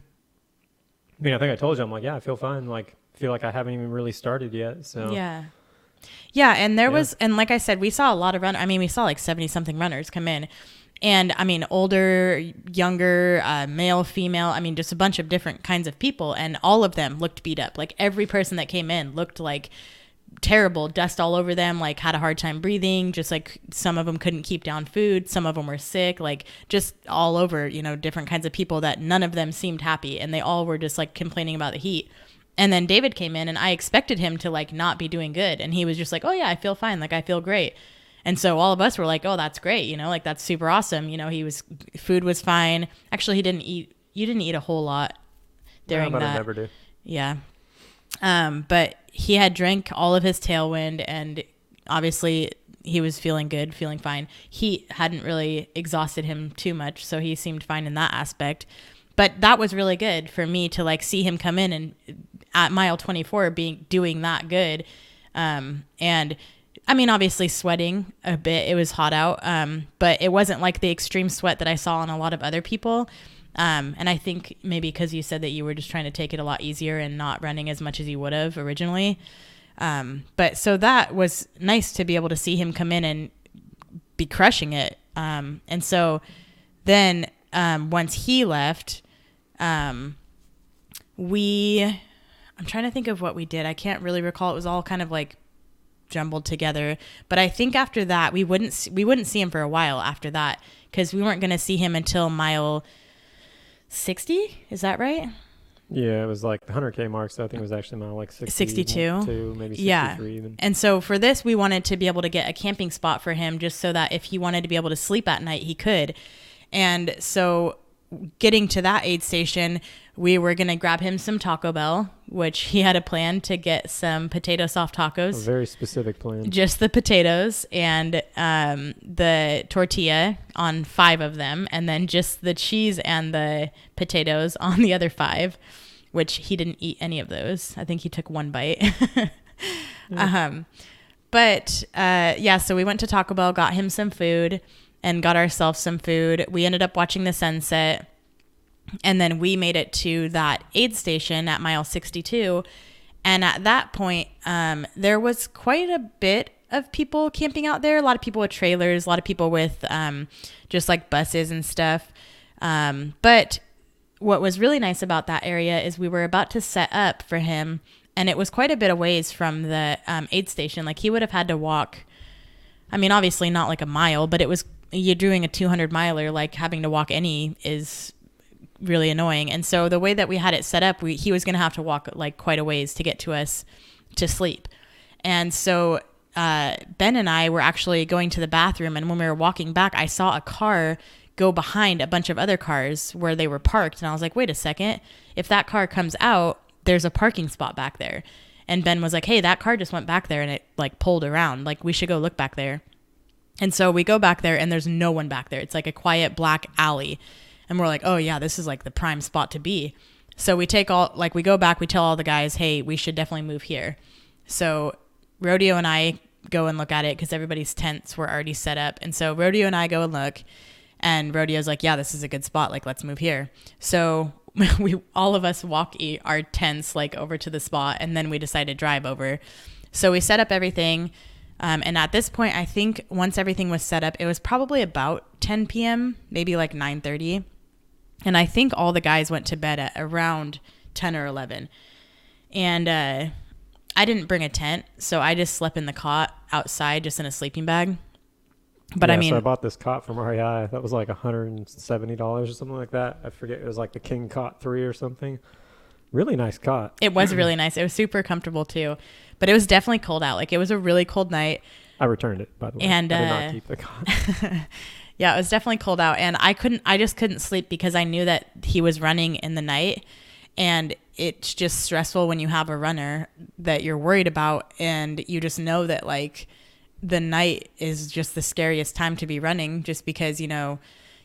I mean, I think I told you, I'm like, yeah, I feel fine. Like, I feel like I haven't even really started yet. So yeah. And and like I said, we saw a lot of runners. I mean, we saw like 70 something runners come in. And I mean, older, younger, male, female, I mean, just a bunch of different kinds of people. And all of them looked beat up. Like every person that came in looked like terrible, dust all over them, like had a hard time breathing. Just like some of them couldn't keep down food. Some of them were sick, like just all over, different kinds of people that none of them seemed happy. And they all were just like complaining about the heat. And then David came in and I expected him to like not be doing good. And he was just like, oh yeah, I feel fine. Like I feel great. And so all of us were like, oh, that's great. Like that's super awesome. Food was fine. Actually, you didn't eat a whole lot during but that. I never do. Yeah. But he had drank all of his tailwind, and obviously he was feeling good, feeling fine. He hadn't really exhausted him too much, so he seemed fine in that aspect. But that was really good for me to like see him come in and at mile 24 doing that good. And I mean, obviously sweating a bit. It was hot out, but it wasn't like the extreme sweat that I saw on a lot of other people. And I think maybe because you said that you were just trying to take it a lot easier and not running as much as you would have originally. But so that was nice to be able to see him come in and be crushing it. And so then once he left, I'm trying to think of what we did. I can't really recall. It was all kind of like jumbled together. But I think after that, we wouldn't see him for a while after that, because we weren't going to see him until mile 60. Is that right? Yeah, it was like the 100K mark, so I think it was actually mile like 62, maybe 63 yeah. even. And so for this, we wanted to be able to get a camping spot for him, just so that if he wanted to be able to sleep at night, he could. And so getting to that aid station, we were going to grab him some Taco Bell, which he had a plan to get some potato soft tacos. A very specific plan. Just the potatoes and the tortilla on 5 of them, and then just the cheese and the potatoes on the other 5, which he didn't eat any of those. I think he took 1 bite. Yeah. So we went to Taco Bell, got him some food, and got ourselves some food. We ended up watching the sunset, and then we made it to that aid station at mile 62. And at that point, there was quite a bit of people camping out there. A lot of people with trailers, a lot of people with just like buses and stuff. But what was really nice about that area is we were about to set up for him, and it was quite a bit of ways from the aid station. Like he would have had to walk, I mean, obviously not like a mile, but you're doing a 200 miler, like having to walk any is really annoying. And so the way that we had it set up, he was going to have to walk like quite a ways to get to us to sleep. And so Ben and I were actually going to the bathroom, and when we were walking back, I saw a car go behind a bunch of other cars where they were parked. And I was like, wait a second, if that car comes out, there's a parking spot back there. And Ben was like, hey, that car just went back there and it like pulled around. Like we should go look back there. And so we go back there, and there's no one back there. It's like a quiet black alley. And we're like, oh yeah, this is like the prime spot to be. So we go back, we tell all the guys, hey, we should definitely move here. So Rodeo and I go and look at it because everybody's tents were already set up. And so Rodeo and I go and look, and Rodeo's like, yeah, this is a good spot. Like, let's move here. So all of us walk our tents like over to the spot, and then we decide to drive over. So we set up everything. And at this point, I think once everything was set up, it was probably about 10 p.m., maybe like 9:30. And I think all the guys went to bed at around 10 or 11. And I didn't bring a tent, so I just slept in the cot outside, just in a sleeping bag. But I mean, so I bought this cot from REI. That was like $170 or something like that. I forget. It was like the King Cot 3 or something. Really nice cot. It was really nice. It was super comfortable too. But it was definitely cold out. Like it was a really cold night. I returned it, by the way. And I did not keep the cot. Yeah, it was definitely cold out. And I just couldn't sleep because I knew that he was running in the night. And it's just stressful when you have a runner that you're worried about, and you just know that like the night is just the scariest time to be running, just because, you know,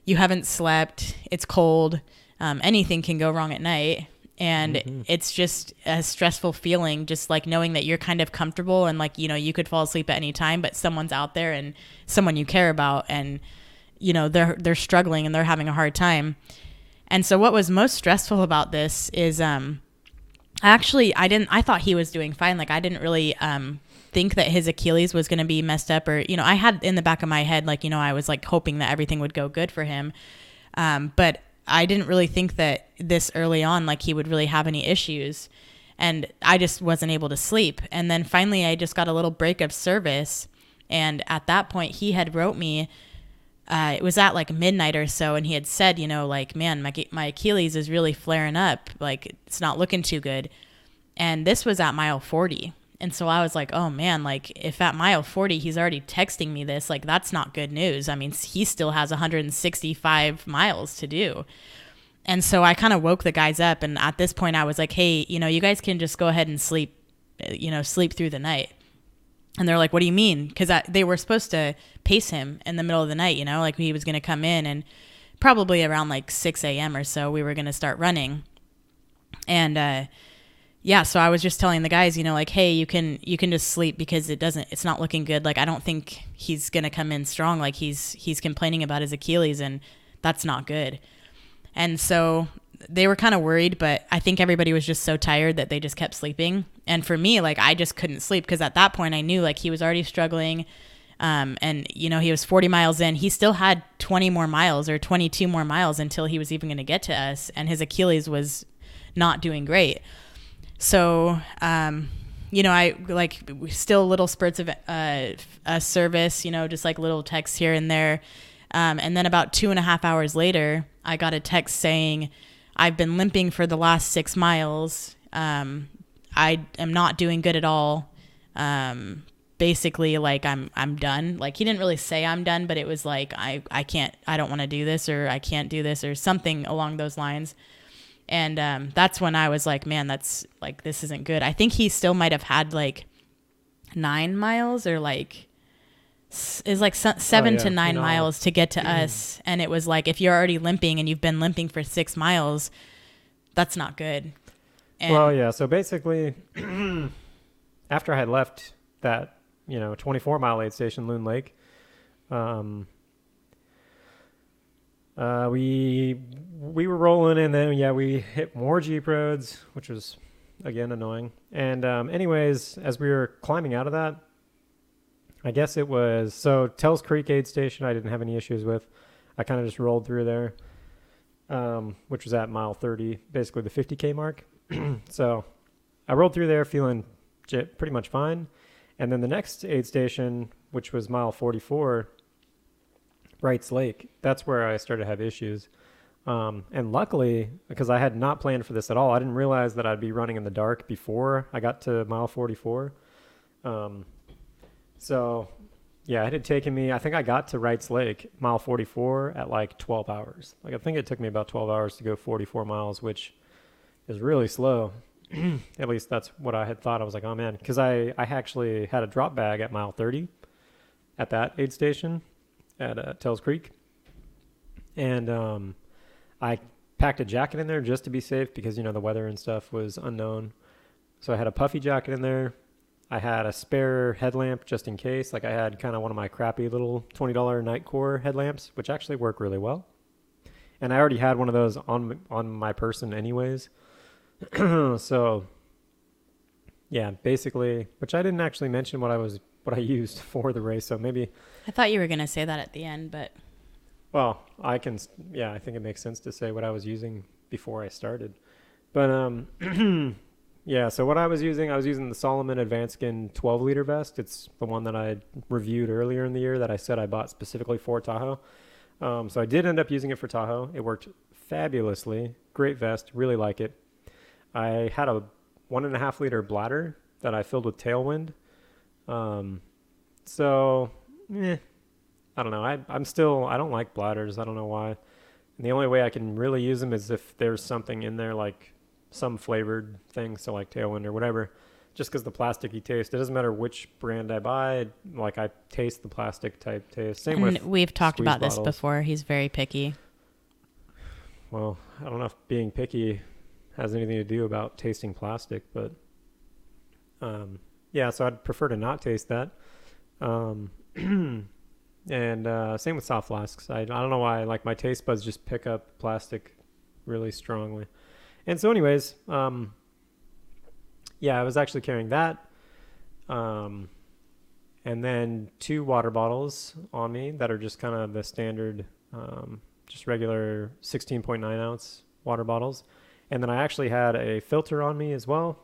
you haven't slept, it's cold, anything can go wrong at night. And it's just a stressful feeling, just like knowing that you're kind of comfortable and like, you know, you could fall asleep at any time, but someone's out there and someone you care about, and, you know, they're struggling and they're having a hard time. And so what was most stressful about this is, I thought he was doing fine. Like I didn't really, think that his Achilles was going to be messed up, or, you know, I had in the back of my head, like, you know, I was like hoping that everything would go good for him. But I didn't really think that this early on, like he would really have any issues, and I just wasn't able to sleep. And then finally I just got a little break of service. And at that point he had wrote me, it was at like midnight or so, and he had said, you know, like, man, my Achilles is really flaring up. Like it's not looking too good. And this was at mile 40. And so I was like, oh man, like if at mile 40, he's already texting me this, like that's not good news. I mean, he still has 165 miles to do. And so I kind of woke the guys up. And at this point I was like, hey, you guys can just go ahead and sleep, sleep through the night. And they're like, what do you mean? Because they were supposed to pace him in the middle of the night, like he was going to come in, and probably around like 6 a.m. or so, we were going to start running. And so I was just telling the guys, like, hey, you can just sleep because it's not looking good. Like, I don't think he's going to come in strong. Like he's complaining about his Achilles, and that's not good. And so they were kind of worried, but I think everybody was just so tired that they just kept sleeping. And for me, like, I just couldn't sleep because at that point I knew like he was already struggling. And he was 40 miles in. He still had 20 more miles or 22 more miles until he was even going to get to us. And his Achilles was not doing great. So, I like still little spurts of service, just like little texts here and there. And then about 2.5 hours later, I got a text saying, I've been limping for the last 6 miles. I am not doing good at all. Basically, like I'm done. Like, he didn't really say I'm done, but it was like, I don't want to do this, or I can't do this, or something along those lines. And that's when I was like, man, that's like, this isn't good. I think he still might have had like 9 miles, or like is like 7 to 9 miles to get to us. And it was like, if you're already limping and you've been limping for 6 miles, that's not good. And so basically after I had left that 24-mile aid station, Loon Lake, we were rolling, and then we hit more Jeep roads, which was again annoying. And anyways, as we were climbing out of that, I guess it was Tells Creek aid station I didn't have any issues with. I kind of just rolled through there, which was at mile 30, basically the 50K mark. So I rolled through there feeling pretty much fine. And then the next aid station, which was mile 44, Wrights Lake, that's where I started to have issues. And luckily, because I had not planned for this at all, I didn't realize that I'd be running in the dark before I got to mile 44. It had taken me, I think I got to Wrights Lake, mile 44, at like 12 hours. Like, I think it took me about 12 hours to go 44 miles, which is really slow. At least that's what I had thought. I was like, oh man, because I actually had a drop bag at mile 30 at that aid station at Tells Creek. And I packed a jacket in there just to be safe because, the weather and stuff was unknown. So I had a puffy jacket in there. I had a spare headlamp just in case. Like, I had kind of one of my crappy little $20 Nightcore headlamps, which actually work really well. And I already had one of those on my person anyways. So, yeah, basically, which I didn't actually mention what I used for the race. So maybe I thought you were going to say that at the end, but. Well, I think it makes sense to say what I was using before I started. But, so what I was using the Solomon Advanced Skin 12-liter vest. It's the one that I reviewed earlier in the year that I said I bought specifically for Tahoe. So I did end up using it for Tahoe. It worked fabulously. Great vest. Really like it. I had a 1.5-liter bladder that I filled with Tailwind. I don't know. I don't like bladders. I don't know why. And the only way I can really use them is if there's something in there, like some flavored thing, so like Tailwind or whatever, just because the plasticky taste. It doesn't matter which brand I buy. Like, I taste the plastic type taste. Same with we've talked about bottles. This before. He's very picky. Well, I don't know if being picky has anything to do about tasting plastic, but so I'd prefer to not taste that. And same with soft flasks. I don't know why, like, my taste buds just pick up plastic really strongly. And so anyways, I was actually carrying that. And then 2 water bottles on me that are just kind of the standard, just regular 16.9 ounce water bottles. And then I actually had a filter on me as well.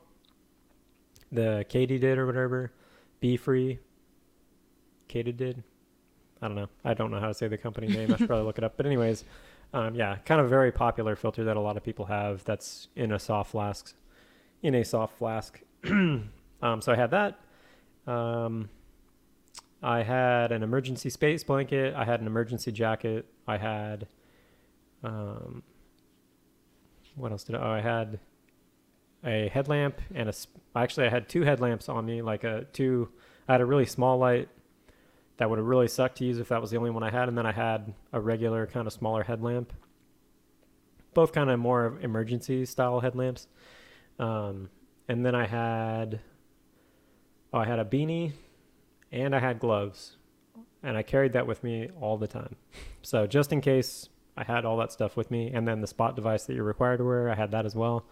The Katydid or whatever. Be Free. Katydid. I don't know. I don't know how to say the company name. I should probably look it up. But anyways, kind of a very popular filter that a lot of people have that's in a soft flask. So I had that. I had an emergency space blanket. I had an emergency jacket. I had what else did I had a headlamp and actually I had two headlamps on me, I had a really small light that would have really sucked to use if that was the only one I had. And then I had a regular kind of smaller headlamp, both kind of more emergency style headlamps. And then I had a beanie and I had gloves, and I carried that with me all the time. So just in case, I had all that stuff with me. And then the spot device that you're required to wear, I had that as well.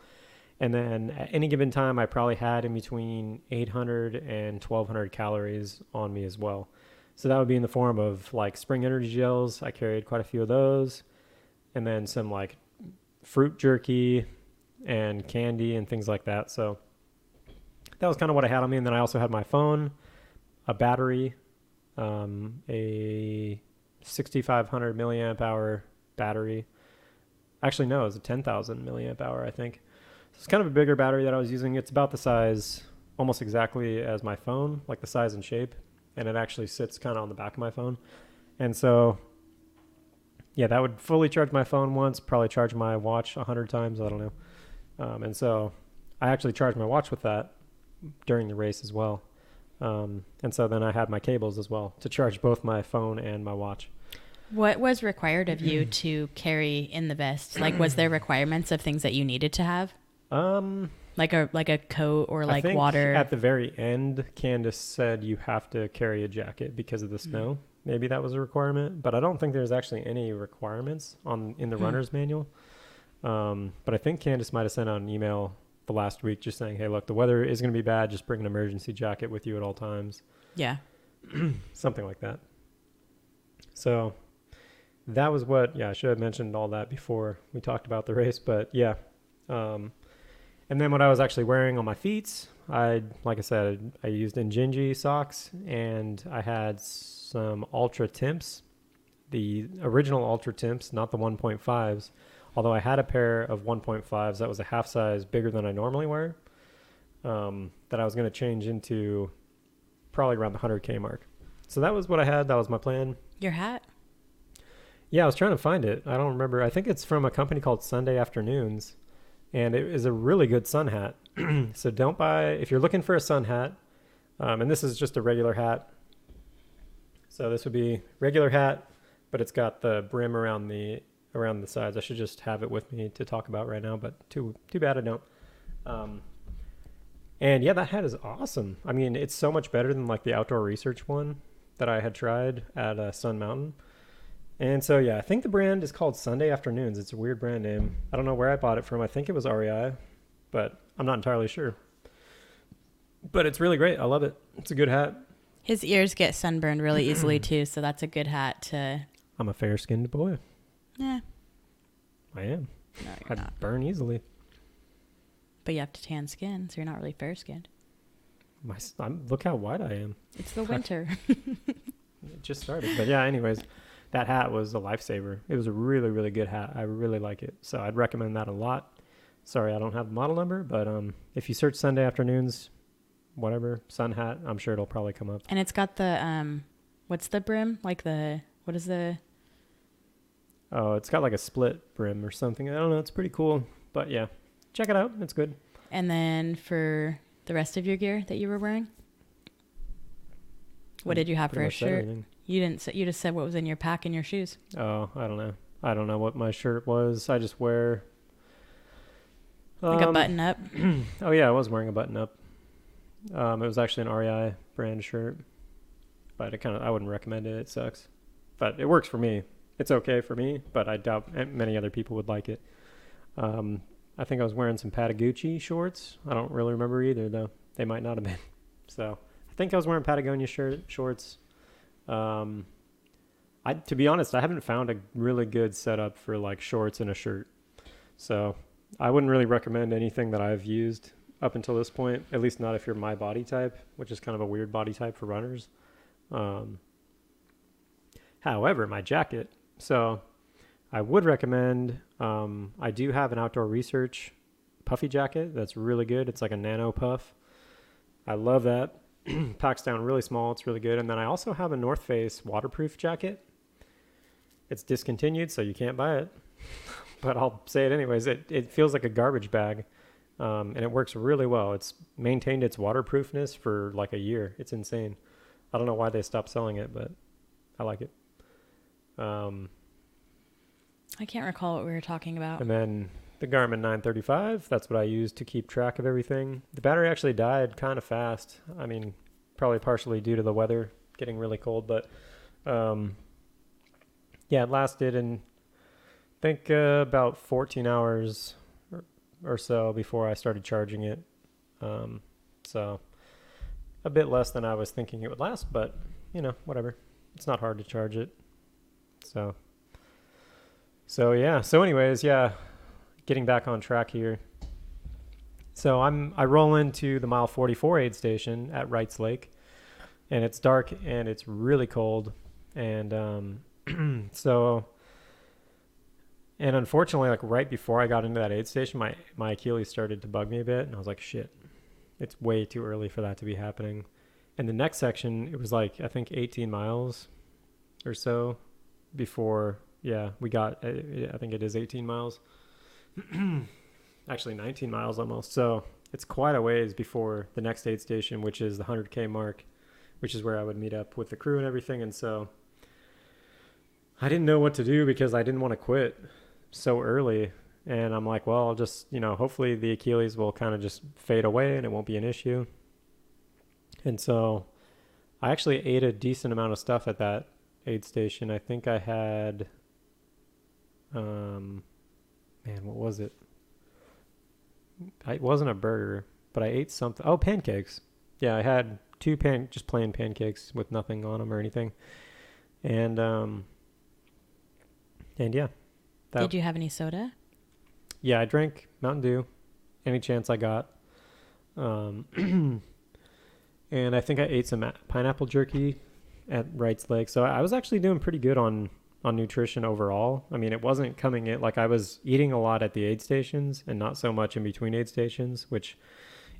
And then at any given time, I probably had in between 800 and 1200 calories on me as well. So that would be in the form of spring energy gels. I carried quite a few of those. And then some fruit jerky and candy and things like that. So that was kind of what I had on me. And then I also had my phone, a battery, a 6,500 milliamp hour battery. Actually, no, it was a 10,000 milliamp hour, I think. So it's kind of a bigger battery that I was using. It's about the size, almost exactly as my phone, the size and shape. And it actually sits kind of on the back of my phone. And so, yeah, that would fully charge my phone once, probably charge my watch 100 times. I don't know. And so I actually charged my watch with that during the race as well. And so then I had my cables as well to charge both my phone and my watch. What was required of you to carry in the vest? Was there requirements of things that you needed to have? Like a coat or I think water? At the very end, Candace said you have to carry a jacket because of the snow. Maybe that was a requirement, but I don't think there's actually any requirements in the runner's manual. But I think Candace might have sent out an email the last week just saying, hey, look, the weather is going to be bad. Just bring an emergency jacket with you at all times. Yeah. Something like that. So that was I should have mentioned all that before we talked about the race, but yeah. And then what I was actually wearing on my feet, like I said, I used Injinji socks, and I had some Ultra Temps, the original Ultra Temps, not the 1.5s. Although I had a pair of 1.5s that was a half size bigger than I normally wear, that I was going to change into probably around the 100K mark. So that was what I had. That was my plan. Your hat? Yeah, I was trying to find it. I don't remember. I think it's from a company called Sunday Afternoons, and it is a really good sun hat. So don't buy, if you're looking for a sun hat, and this is just a regular hat. So this would be regular hat, but it's got the brim around the sides. I should just have it with me to talk about right now, but too bad I don't. And yeah, that hat is awesome. I mean, it's so much better than the outdoor research one that I had tried at Sun Mountain. And so yeah, I think the brand is called Sunday Afternoons. It's a weird brand name. I don't know where I bought it from. I think it was REI, but I'm not entirely sure. But it's really great. I love it. It's a good hat. His ears get sunburned really easily too, so that's a good hat to... I'm a fair-skinned boy. Yeah. I am. No, you're not. Burn easily. But you have to tan skin, so you're not really fair-skinned. Look how white I am. It's the winter. It just started. But yeah, anyways, that hat was a lifesaver. It was a really, really good hat. I really like it. So I'd recommend that a lot. Sorry, I don't have the model number, but if you search Sunday Afternoons, whatever, sun hat, I'm sure it'll probably come up. And it's got the, what's the brim? What is the... Oh, it's got a split brim or something. I don't know. It's pretty cool. But yeah, check it out. It's good. And then for the rest of your gear that you were wearing, what did you have for a shirt? Everything. You didn't say, you just said what was in your pack and your shoes. Oh, I don't know. I don't know what my shirt was. I just wear... a button up? Oh yeah, I was wearing a button up. It was actually an REI brand shirt. But I wouldn't recommend it. It sucks. But it works for me. It's okay for me, but I doubt many other people would like it. I think I was wearing some Patagucci shorts. I don't really remember either, though. They might not have been. So I think I was wearing Patagonia shorts. To be honest, I haven't found a really good setup for shorts and a shirt. So I wouldn't really recommend anything that I've used up until this point, at least not if you're my body type, which is kind of a weird body type for runners. However, my jacket. So I would recommend, I do have an outdoor research puffy jacket that's really good. It's like a nano puff. I love that. Packs down really small. It's really good. And then I also have a North Face waterproof jacket. It's discontinued, so you can't buy it. but I'll say it anyways. It feels like a garbage bag, and it works really well. It's maintained its waterproofness for like a year. It's insane. I don't know why they stopped selling it, but I like it. I can't recall what we were talking about. And then the Garmin 935, that's what I use to keep track of everything. The battery actually died kind of fast. I mean, probably partially due to the weather getting really cold, but yeah, it lasted in I think about 14 hours or so before I started charging it. So a bit less than I was thinking it would last, but you know, whatever. It's not hard to charge it. So yeah. So anyways, yeah, getting back on track here. So I roll into the mile 44 aid station at Wrights Lake, and it's dark and it's really cold. And and unfortunately, like right before I got into that aid station, my Achilles started to bug me a bit, and I was like, shit, it's way too early for that to be happening. And the next section, it was like, I think 18 miles or so before, yeah, we got, I think it is 18 miles. Actually 19 miles almost. So it's quite a ways before the next aid station, which is the 100K mark, which is where I would meet up with the crew and everything. And so I didn't know what to do because I didn't want to quit so early. And I'm like, well, I'll just, you know, hopefully the Achilles will kind of just fade away and it won't be an issue. And so I actually ate a decent amount of stuff at that aid station. I think I had, man, what was it? It wasn't a burger, but I ate something. Oh, pancakes. Yeah, I had just plain pancakes with nothing on them or anything. And yeah. Did you have any soda? Yeah, I drank Mountain Dew any chance I got. And I think I ate some pineapple jerky at Wrights Lake. So I was actually doing pretty good on nutrition overall. I mean, it wasn't coming in, like I was eating a lot at the aid stations and not so much in between aid stations, which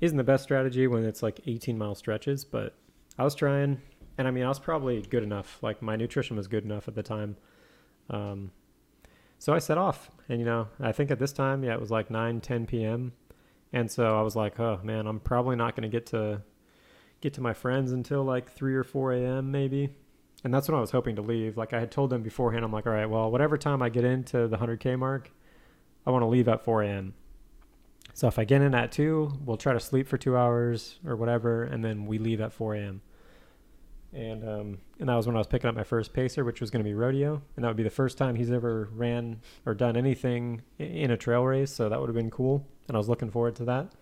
isn't the best strategy when it's like 18-mile stretches, but I was trying. And I mean, I was probably good enough. Like my nutrition was good enough at the time. So I set off, and you know, I think at this time, yeah, it was like 9-10 p.m. And so I was like, oh man, I'm probably not going to get to my friends until like 3 or 4 a.m. maybe. And that's when I was hoping to leave. Like I had told them beforehand, I'm like, all right, well, whatever time I get into the 100K mark, I want to leave at 4 a.m. So if I get in at 2, we'll try to sleep for 2 hours or whatever, and then we leave at 4 a.m. And that was when I was picking up my first pacer, which was going to be rodeo. And that would be the first time he's ever ran or done anything in a trail race. So that would have been cool. And I was looking forward to that.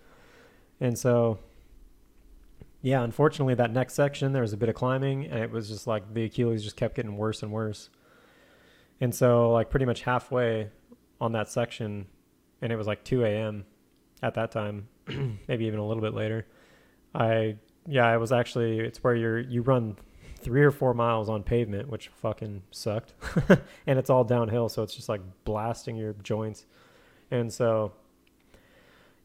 And so, yeah, unfortunately, that next section, there was a bit of climbing, and it was just like the Achilles just kept getting worse and worse. And so, like, pretty much halfway on that section, and it was like 2 a.m. at that time, maybe even a little bit later, I was actually, it's where you run 3 or 4 miles on pavement, which fucking sucked. And it's all downhill, so it's just like blasting your joints. And so,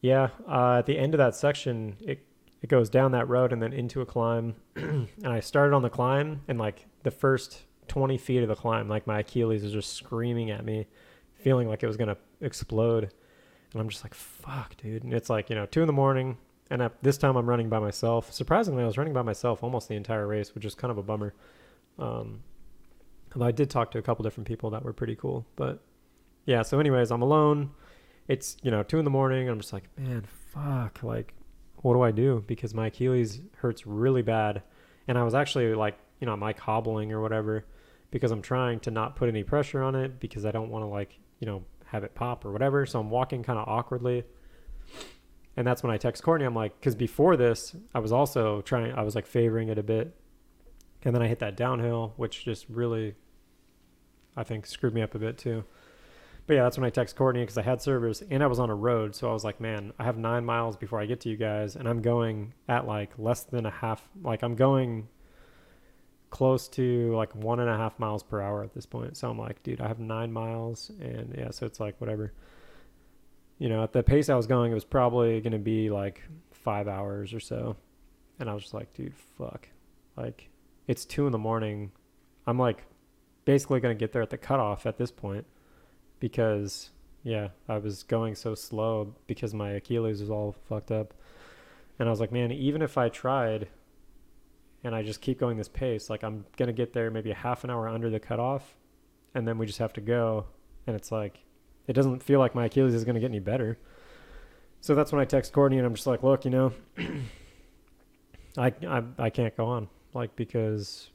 yeah, at the end of that section, it goes down that road and then into a climb. And I started on the climb, and like the first 20 feet of the climb, like my Achilles is just screaming at me, feeling like it was going to explode. And I'm just like, fuck, dude. And it's like, you know, 2 a.m. And this time I'm running by myself. Surprisingly, I was running by myself almost the entire race, which is kind of a bummer. Although I did talk to a couple different people that were pretty cool. But yeah, so anyways, I'm alone. It's, you know, 2 a.m. I'm just like, man, fuck. Like, what do I do? Because my Achilles hurts really bad. And I was actually like, you know, I'm like hobbling or whatever because I'm trying to not put any pressure on it because I don't want to like, you know, have it pop or whatever. So I'm walking kind of awkwardly. And that's when I text Courtney. I'm like, because before this, I was like favoring it a bit. And then I hit that downhill, which just really, I think, screwed me up a bit too. But yeah, that's when I text Courtney because I had service and I was on a road. So I was like, man, I have 9 miles before I get to you guys. And I'm going at like less than a half, like I'm going close to like 1.5 miles per hour at this point. So I'm like, dude, I have 9 miles. And yeah, so it's like, whatever. You know, at the pace I was going, it was probably going to be like 5 hours or so. And I was just like, dude, fuck. Like, it's 2 a.m. I'm like basically going to get there at the cutoff at this point because yeah, I was going so slow because my Achilles was all fucked up. And I was like, man, even if I tried and I just keep going this pace, like I'm going to get there maybe a half an hour under the cutoff, and then we just have to go. And it's like, it doesn't feel like my Achilles is going to get any better. So that's when I text Courtney and I'm just like, look, I can't go on, like, because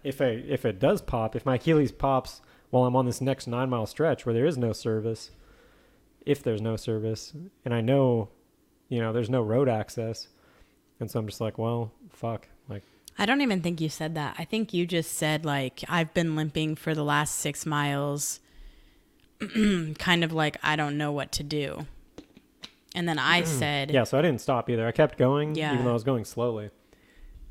if it does pop, if my Achilles pops while I'm on this next 9 mile stretch where there is no service, if there's no service, and I know, there's no road access, and so I'm just like, well, fuck, like. I don't even think you said that. I think you just said, like, I've been limping for the last 6 miles, kind of like, I don't know what to do. And then I said... Yeah, so I didn't stop either. I kept going, yeah. Even though I was going slowly.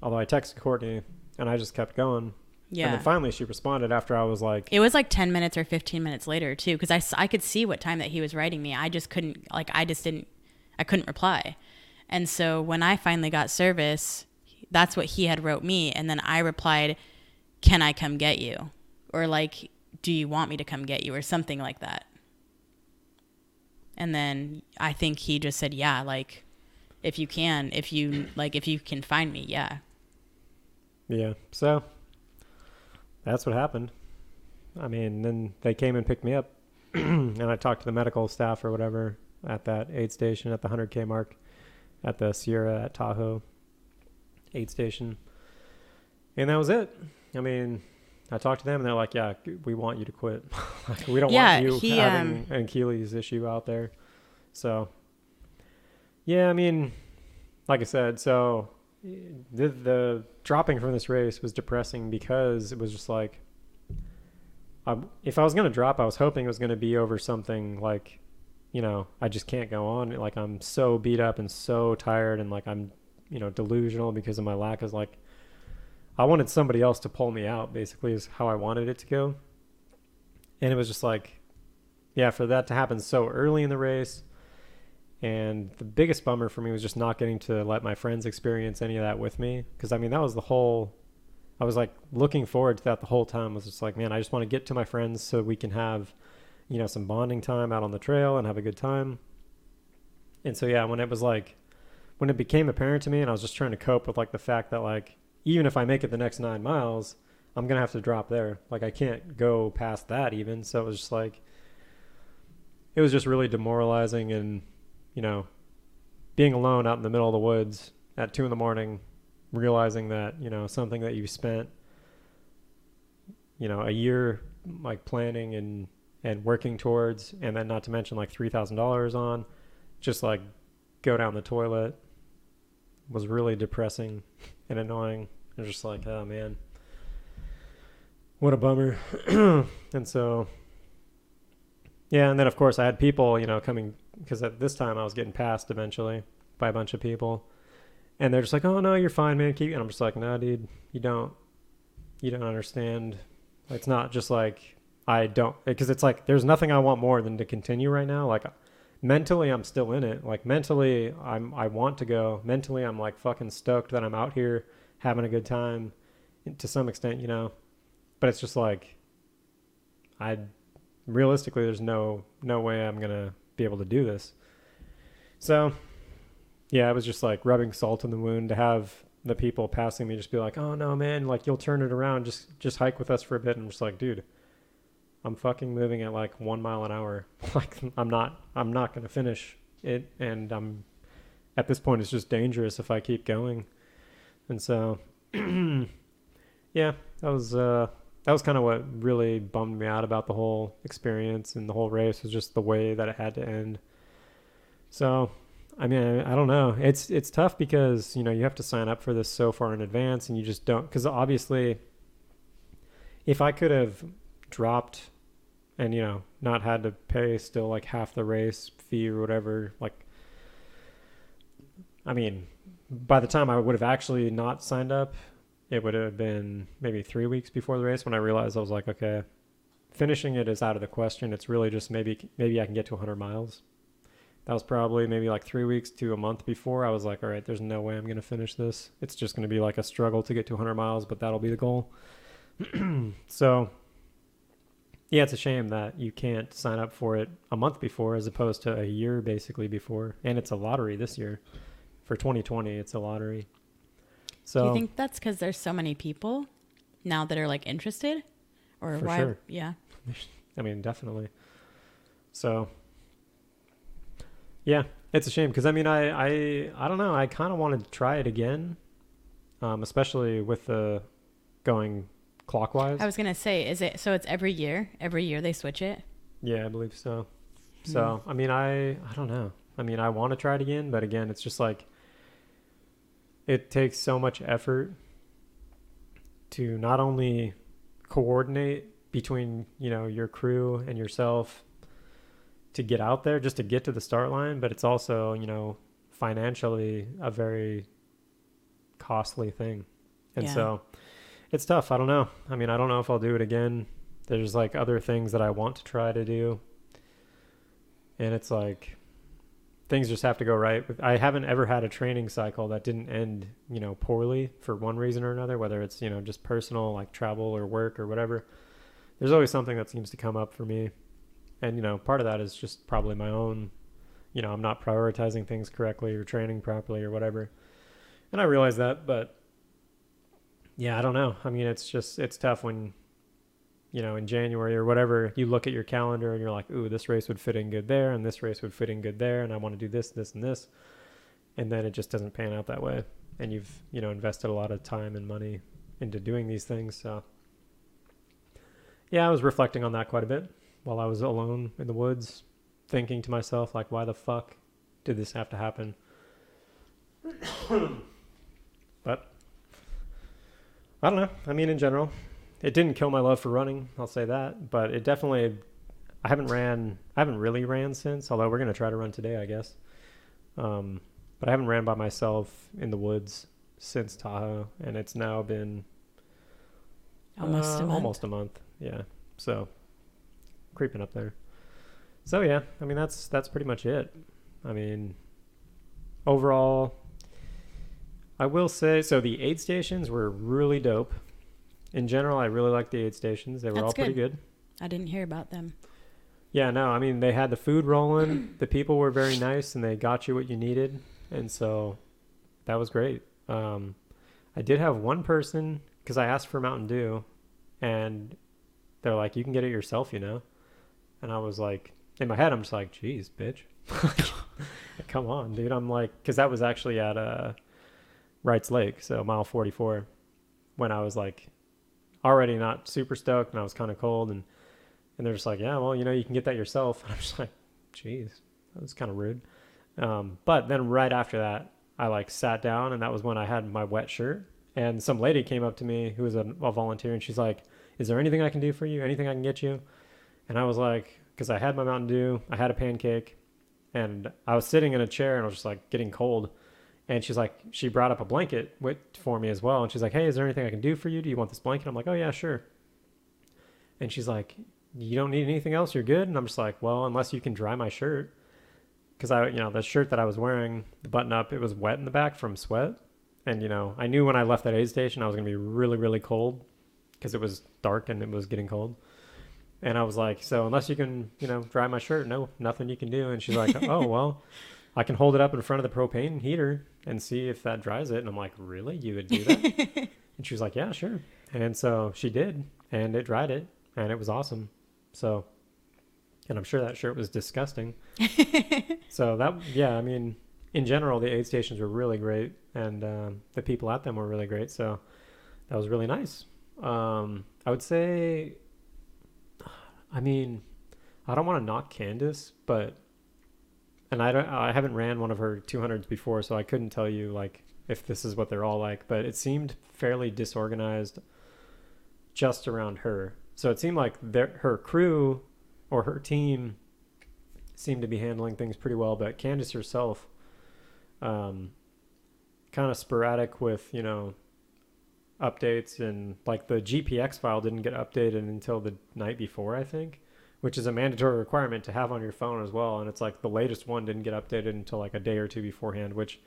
Although I texted Courtney, and I just kept going. Yeah. And then finally she responded after I was like... It was like 10 minutes or 15 minutes later, too, because I could see what time that he was writing me. I just couldn't, like, I couldn't reply. And so when I finally got service, that's what he had wrote me. And then I replied, can I come get you? Or like, do you want me to come get you? Or something like that. And then I think he just said, yeah, like, if you can find me, yeah. Yeah. So that's what happened. I mean, then they came and picked me up and I talked to the medical staff or whatever at that aid station at the 100K mark at the Sierra at Tahoe aid station. And that was it. I mean, I talked to them and they're like, yeah, we want you to quit. Like, we don't want you having an Achilles issue out there. So, yeah, I mean, like I said, so the dropping from this race was depressing because it was just like, if I was going to drop, I was hoping it was going to be over something like, I just can't go on. Like, I'm so beat up and so tired and like I'm, delusional because of my lack of like, I wanted somebody else to pull me out, basically, is how I wanted it to go. And it was just like, yeah, for that to happen so early in the race. And the biggest bummer for me was just not getting to let my friends experience any of that with me. Because, I mean, that was I was like looking forward to that the whole time. I was just like, man, I just want to get to my friends so we can have, some bonding time out on the trail and have a good time. And so, yeah, when it became apparent to me and I was just trying to cope with like the fact that like, even if I make it the next 9 miles, I'm going to have to drop there. Like, I can't go past that even. So it was just like, it was just really demoralizing. And, being alone out in the middle of the woods at 2 a.m, realizing that, something that you spent, a year like planning and working towards, and then not to mention like $3,000 on, just like go down the toilet, was really depressing and annoying. It was just like, oh man, what a bummer. And so, yeah. And then of course I had people, coming, because at this time I was getting passed eventually by a bunch of people, and they're just like, oh no, you're fine, man. And I'm just like, no, dude, you don't understand. It's not just like, because it's like, there's nothing I want more than to continue right now. Like, mentally I'm still in it. Like, mentally I want to go. Mentally I'm like fucking stoked that I'm out here having a good time to some extent, but it's just like, realistically there's no way I'm gonna be able to do this. So yeah, it was just like rubbing salt in the wound to have the people passing me just be like, oh no man, like you'll turn it around, just hike with us for a bit. And I'm just like, dude, I'm fucking moving at like 1 mile an hour. Like, I'm not gonna finish it, and at this point it's just dangerous if I keep going. And so yeah, that was kind of what really bummed me out about the whole experience and the whole race, was just the way that it had to end. So I mean, I don't know. It's tough because, you have to sign up for this so far in advance, and you just don't, because obviously if I could have dropped and, not had to pay still like half the race fee or whatever, like, I mean, by the time I would have actually not signed up, it would have been maybe 3 weeks before the race when I realized, I was like, okay, finishing it is out of the question. It's really just maybe I can get to 100 miles. That was probably maybe like 3 weeks to a month before. I was like, all right, there's no way I'm going to finish this. It's just going to be like a struggle to get to 100 miles, but that'll be the goal. So Yeah, it's a shame that you can't sign up for it a month before as opposed to a year basically before. And it's a lottery this year. For 2020, it's a lottery. So Do you think that's because there's so many people now that are like interested? Or for why? sure. Yeah. I mean, definitely. So yeah, it's a shame because I mean, I don't know. I kind of wanted to try it again, especially with the going clockwise. I was going to say, is it, so it's every year? Every year they switch it? Yeah, I believe so. So, I mean, I don't know. I mean, I want to try it again, but again, it's just like it takes so much effort to not only coordinate between, you know, your crew and yourself to get out there just to get to the start line, but it's also, you know, financially a very costly thing. And so it's tough. I don't know. I mean, I don't know if I'll do it again. There's like other things that I want to try to do. And it's like things just have to go right. I haven't ever had a training cycle that didn't end, you know, poorly for one reason or another, whether it's, you know, just personal, like travel or work or whatever. There's always something that seems to come up for me. And, you know, part of that is just probably my own, you know, I'm not prioritizing things correctly or training properly or whatever. And I realize that, but yeah, I don't know. I mean, it's tough when, you know, in January or whatever, you look at your calendar and you're like, ooh, this race would fit in good there, and this race would fit in good there, and I want to do this, this, and this. And then it just doesn't pan out that way. And you've, you know, invested a lot of time and money into doing these things. So yeah, I was reflecting on that quite a bit while I was alone in the woods, thinking to myself, like, why the fuck did this have to happen? But I don't know. I mean, in general, it didn't kill my love for running, I'll say that, but it definitely, I haven't really ran since, although we're going to try to run today, I guess. But I haven't ran by myself in the woods since Tahoe, and it's now been almost a month. Yeah. So creeping up there. So yeah, I mean, that's pretty much it. I mean, overall, I will say, so the aid stations were really dope. In general, I really liked the aid stations. They were all pretty good. I didn't hear about them. Yeah, no, I mean, they had the food rolling. The people were very nice, and they got you what you needed. And so that was great. I did have one person, because I asked for Mountain Dew, and they're like, you can get it yourself, you know? And I was like, in my head, I'm just like, geez, bitch. Come on, dude. I'm like, because that was actually at Wrights Lake, so mile 44, when I was like already not super stoked and I was kind of cold, and they're just like, yeah, well, you know, you can get that yourself. And I'm just like, geez, that was kind of rude. But then right after that, I like sat down, and that was when I had my wet shirt, and some lady came up to me who was a volunteer, and she's like, is there anything I can do for you? Anything I can get you? And I was like, because I had my Mountain Dew, I had a pancake, and I was sitting in a chair, and I was just like getting cold. And she's like, she brought up a blanket for me as well. And she's like, hey, is there anything I can do for you? Do you want this blanket? I'm like, oh yeah, sure. And she's like, you don't need anything else? You're good? And I'm just like, well, unless you can dry my shirt. Because the shirt that I was wearing, the button up, it was wet in the back from sweat. And, you know, I knew when I left that aid station, I was going to be really, really cold because it was dark and it was getting cold. And I was like, so unless you can, you know, dry my shirt, no, nothing you can do. And she's like, oh, well, I can hold it up in front of the propane heater and see if that dries it. And I'm like, really? You would do that? And she was like, yeah, sure. And so she did, and it dried it, and it was awesome. So, and I'm sure that shirt was disgusting. So that, yeah, I mean, in general, the aid stations were really great, and the people at them were really great. So that was really nice. I would say, I mean, I don't want to knock Candace, but and I haven't ran one of her 200s before, so I couldn't tell you like if this is what they're all like, but it seemed fairly disorganized just around her. So it seemed like her crew or her team seemed to be handling things pretty well, but Candace herself, kind of sporadic with, you know, updates, and like the GPX file didn't get updated until the night before, I think, which is a mandatory requirement to have on your phone as well. And it's like the latest one didn't get updated until like a day or two beforehand, which,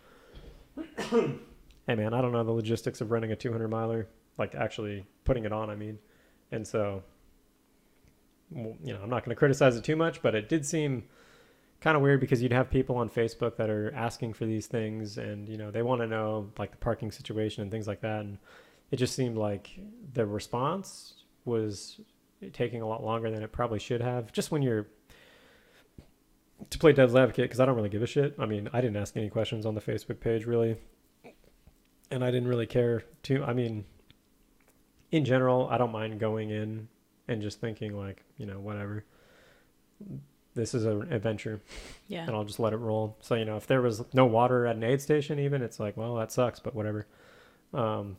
hey man, I don't know the logistics of running a 200 miler, like actually putting it on, I mean. And so I'm not going to criticize it too much, but it did seem kind of weird because you'd have people on Facebook that are asking for these things, and they want to know like the parking situation and things like that, and it just seemed like the response was taking a lot longer than it probably should have. Just when you're to play devil's advocate, because I don't really give a shit. I mean, I didn't ask any questions on the Facebook page really, and I didn't really care to. I mean, in general, I don't mind going in and just thinking like, whatever. This is an adventure, and I'll just let it roll. So, if there was no water at an aid station even, it's like, well, that sucks, but whatever.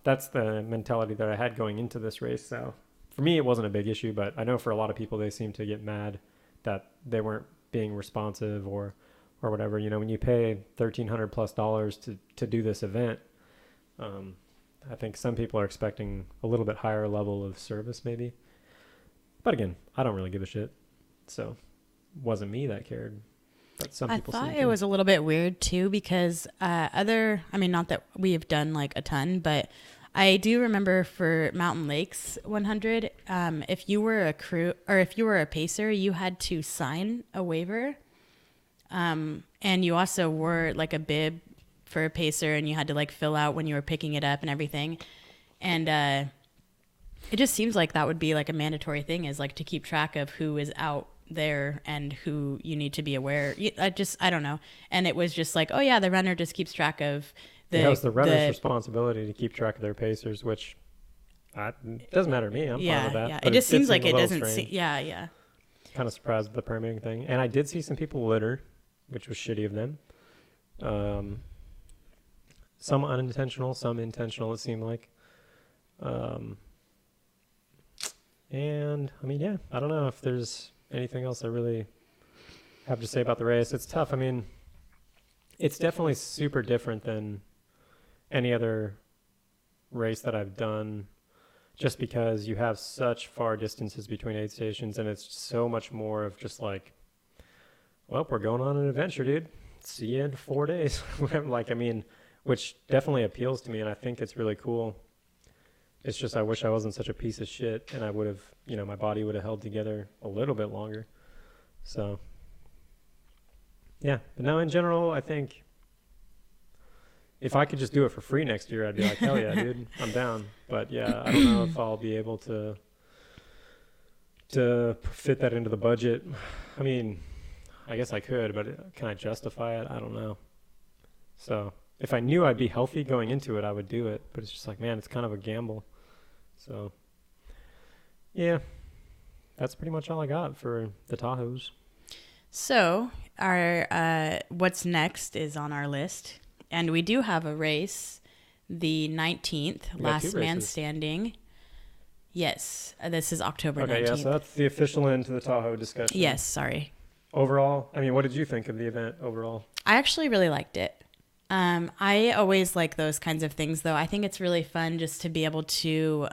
That's the mentality that I had going into this race. So for me, it wasn't a big issue, but I know for a lot of people, they seem to get mad that they weren't being responsive or whatever. When you pay $1,300+ to do this event, I think some people are expecting a little bit higher level of service maybe. But again, I don't really give a shit. So wasn't me that cared, but some people I thought it was a little bit weird too, because not that we have done like a ton, but I do remember for Mountain Lakes 100, if you were a crew or if you were a pacer, you had to sign a waiver, and you also wore like a bib for a pacer, and you had to like fill out when you were picking it up and everything, and it just seems like that would be like a mandatory thing, is like to keep track of who is out there and who you need to be aware. I don't know. And it was just like, oh yeah, the runner just keeps track of it was the runner's responsibility to keep track of their pacers, which doesn't matter to me. I'm fine with that. Yeah, it just seems like it doesn't seem. Yeah. Kind of surprised with the permitting thing. And I did see some people litter, which was shitty of them. Some unintentional, some intentional, it seemed like. And I mean, yeah, I don't know if there's anything else I really have to say about the race. It's tough. I mean, it's definitely super different than any other race that I've done, just because you have such far distances between aid stations, and it's so much more of just like, well, we're going on an adventure, dude. See you in 4 days. Which definitely appeals to me, and I think it's really cool. It's just I wish I wasn't such a piece of shit, and I would have, my body would have held together a little bit longer. So, yeah. But no, in general, I think if I could just do it for free next year, I'd be like, hell yeah, dude, I'm down. But yeah, I don't know if I'll be able to fit that into the budget. I mean, I guess I could, but can I justify it? I don't know. So if I knew I'd be healthy going into it, I would do it. But it's just like, man, it's kind of a gamble. So, yeah, that's pretty much all I got for the Tahoes. So our what's next is on our list. And we do have a race, the 19th, last man standing. Yes, this is October 19th. Okay, yeah, so that's the official end to the Tahoe discussion. Yes, sorry. Overall, I mean, what did you think of the event overall? I actually really liked it. I always like those kinds of things, though. I think it's really fun just to be able to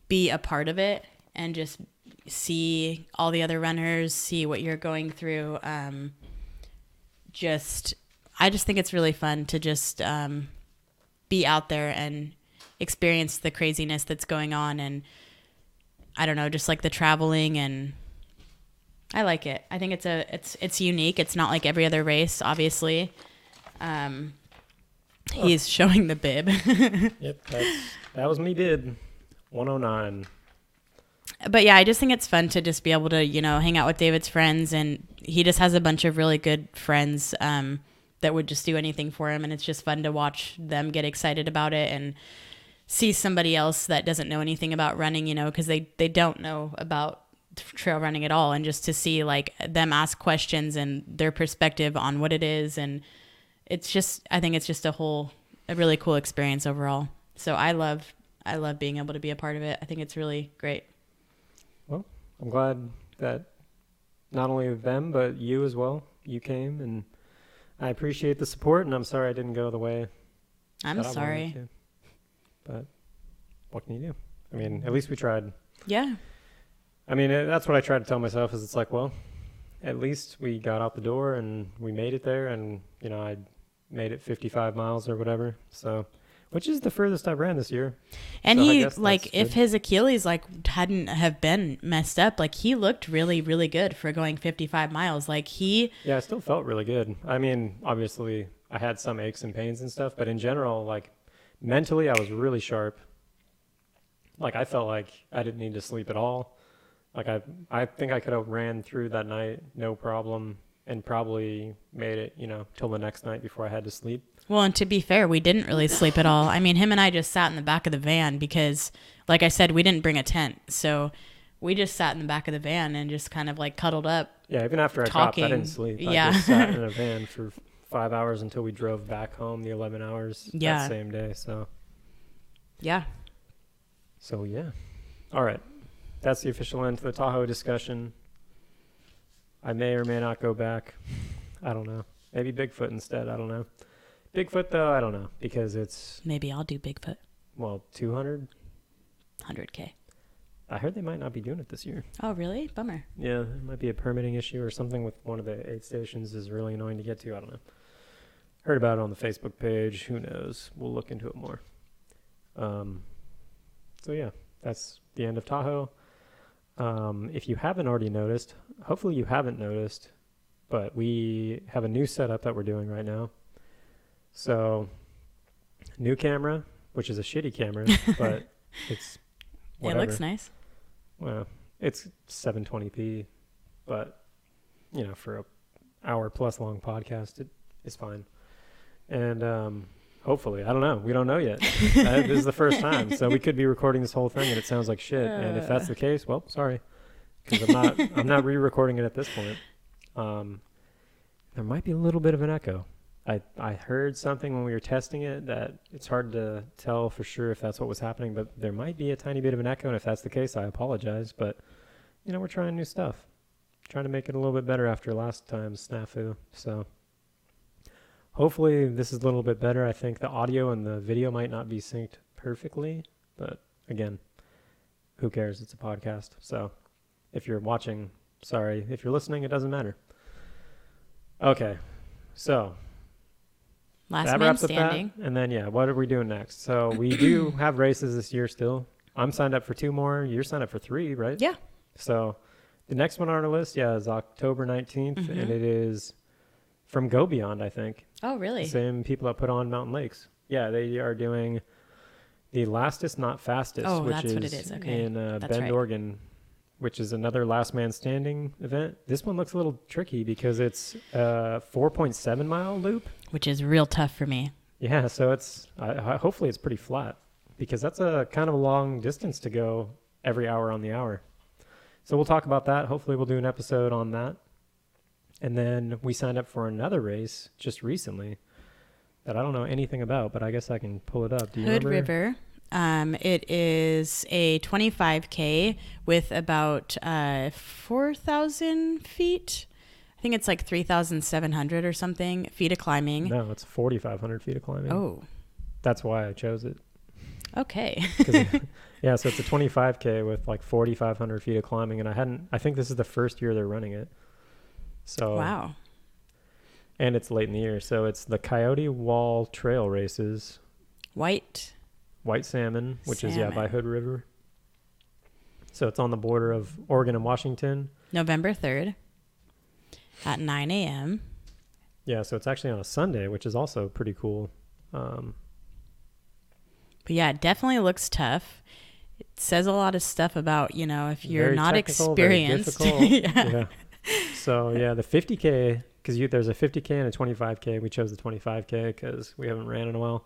be a part of it and just see all the other runners, see what you're going through. I just think it's really fun to just be out there and experience the craziness that's going on, and I don't know, just like the traveling, and I like it. I think it's unique. It's not like every other race, obviously. He's showing the bib. Yep, that was me bib, 109. But yeah, I just think it's fun to just be able to, hang out with David's friends, and he just has a bunch of really good friends that would just do anything for him, and it's just fun to watch them get excited about it and see somebody else that doesn't know anything about running, because they don't know about trail running at all, and just to see like them ask questions and their perspective on what it is, and I think it's just a really cool experience overall. So I love being able to be a part of it. I think it's really great. Well, I'm glad that not only them but you as well, you came, and I appreciate the support, and I'm sorry I didn't go the way I'm sorry, but what can you do? I mean, at least we tried. Yeah. I mean, that's what I try to tell myself, is it's like, well, at least we got out the door and we made it there, and, I made it 55 miles or whatever. So which is the furthest I've ran this year. And So I he, guess like, that's if good. his Achilles, like, hadn't have been messed up, like, he looked really, really good for going 55 miles. Like, Yeah, I still felt really good. I mean, obviously, I had some aches and pains and stuff, but in general, like, mentally, I was really sharp. Like, I felt like I didn't need to sleep at all. Like, I think I could have ran through that night, no problem, and probably made it, till the next night before I had to sleep. Well, and to be fair, we didn't really sleep at all. I mean, him and I just sat in the back of the van because, like I said, we didn't bring a tent. So we just sat in the back of the van and just kind of like cuddled up. Yeah, even after I Talking. dropped, I didn't sleep. Yeah. I just sat in a van for 5 hours until we drove back home the 11 hours Yeah. that same day. So Yeah. yeah. All right. That's the official end to the Tahoe discussion. I may or may not go back. I don't know. Maybe Bigfoot instead. I don't know. Bigfoot, though, I don't know, because it's, Maybe I'll do Bigfoot. 200. 100K. I heard they might not be doing it this year. Oh, really? Bummer. Yeah, it might be a permitting issue or something with one of the aid stations is really annoying to get to. I don't know. Heard about it on the Facebook page. Who knows? We'll look into it more. So yeah, that's the end of Tahoe. If you haven't already noticed, hopefully you haven't noticed, but we have a new setup that we're doing right now. So, new camera, which is a shitty camera, but it's whatever. It looks nice. Well, it's 720p, but for a hour plus long podcast, it is fine. And hopefully, I don't know. We don't know yet. This is the first time, so we could be recording this whole thing and it sounds like shit. And if that's the case, well, sorry, because I'm not re-recording it at this point. There might be a little bit of an echo. I heard something when we were testing it that it's hard to tell for sure if that's what was happening, but there might be a tiny bit of an echo, and if that's the case, I apologize. But, we're trying new stuff. Trying to make it a little bit better after last time's snafu. So hopefully this is a little bit better. I think the audio and the video might not be synced perfectly, but again, who cares? It's a podcast. So if you're watching, sorry. If you're listening, it doesn't matter. Okay, so Last that man wraps up standing. that. And then, what are we doing next? So we do have races this year still. I'm signed up for 2 more. You're signed up for 3, right? Yeah. So the next one on our list, is October 19th, and it is from Go Beyond, I think. Oh, really? Same people that put on Mountain Lakes. Yeah, they are doing the Lastest Not Fastest, Oh, which that's is, what it is. Okay. in That's Bend, right. Oregon, which is another last man standing event. This one looks a little tricky because it's a 4.7 mile loop. Which is real tough for me. Yeah, so it's hopefully it's pretty flat because that's a kind of a long distance to go every hour on the hour. So we'll talk about that. Hopefully we'll do an episode on that. And then we signed up for another race just recently that I don't know anything about, but I guess I can pull it up. Do you Hood remember? River. It is a 25K with about 4,000 feet. I think it's like 3,700 or something feet of climbing. No, it's 4,500 feet of climbing. Oh, That's why I chose it. okay. Yeah, so it's a 25K with like 4,500 feet of climbing, and I think this is the first year they're running it. So Wow. And it's late in the year, so it's the Coyote Wall Trail Races, White Salmon, which is Salmon. by Hood River. So it's on the border of Oregon and Washington. November 3rd at 9 a.m. Yeah, so it's actually on a Sunday, which is also pretty cool. But yeah, it definitely looks tough. It says a lot of stuff about, if you're Very not technical, very experienced. difficult. Yeah. So the 50K, because there's a 50K and a 25K. We chose the 25K because we haven't ran in a while.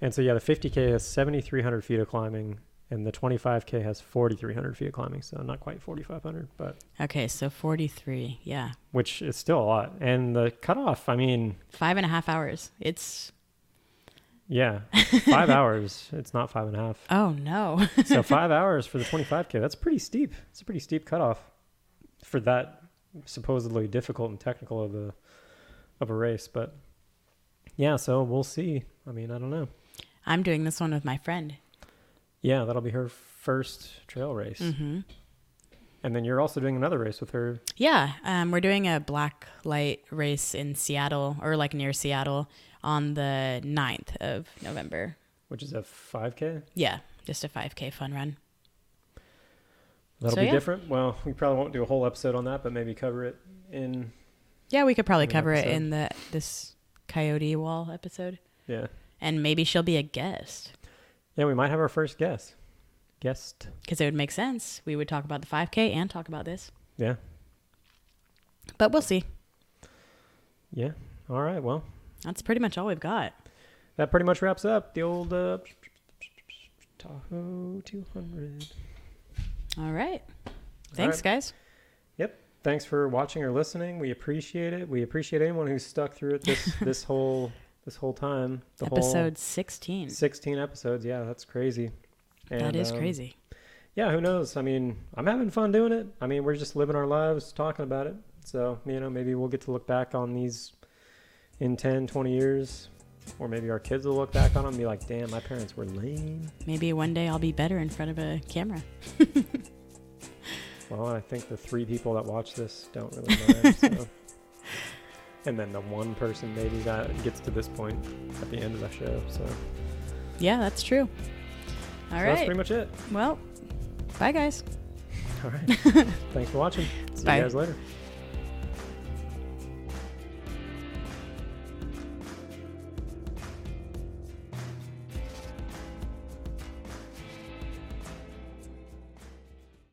And so the 50K has 7,300 feet of climbing, and the 25K has 4,300 feet of climbing. So not quite 4,500, but Okay, so 43. Yeah. which is still a lot. And the cutoff, 5.5 hours. It's 5 hours. It's not 5.5. Oh no. So 5 hours for the 25K. That's pretty steep. It's a pretty steep cutoff for that supposedly difficult and technical of a race. But yeah, so we'll see. I don't know. I'm doing this one with my friend. Yeah, that'll be her first trail race. Mm-hmm. And then you're also doing another race with her. Yeah, we're doing a black light race in Seattle, or like near Seattle, on the 9th of November. Which is a 5K? Yeah, just a 5K fun run. That'll be different. Well, we probably won't do a whole episode on that, but maybe cover it in... Yeah, we could probably cover it in this Coyote wall episode. Yeah. And maybe she'll be a guest. Yeah, we might have our first guest. Because it would make sense. We would talk about the 5K and talk about this. Yeah. But we'll see. Yeah. All right, well. That's pretty much all we've got. That pretty much wraps up the old Tahoe 200. All right. Thanks, guys. Yep. Thanks for watching or listening. We appreciate it. We appreciate anyone who's stuck through it this whole time. Episode 16. 16 episodes. Yeah, that's crazy. And, that is crazy. Yeah, who knows? I mean, I'm having fun doing it. I mean, we're just living our lives, talking about it. So, maybe we'll get to look back on these in 10, 20 years. Or maybe our kids will look back on them and be like, damn, my parents were lame. Maybe one day I'll be better in front of a camera. Well, I think the 3 people that watch this don't really matter. So. And then the one person maybe that gets to this point at the end of the show. So yeah, that's true. All right. That's pretty much it. Well, bye, guys. All right. Thanks for watching. See Bye. you guys later.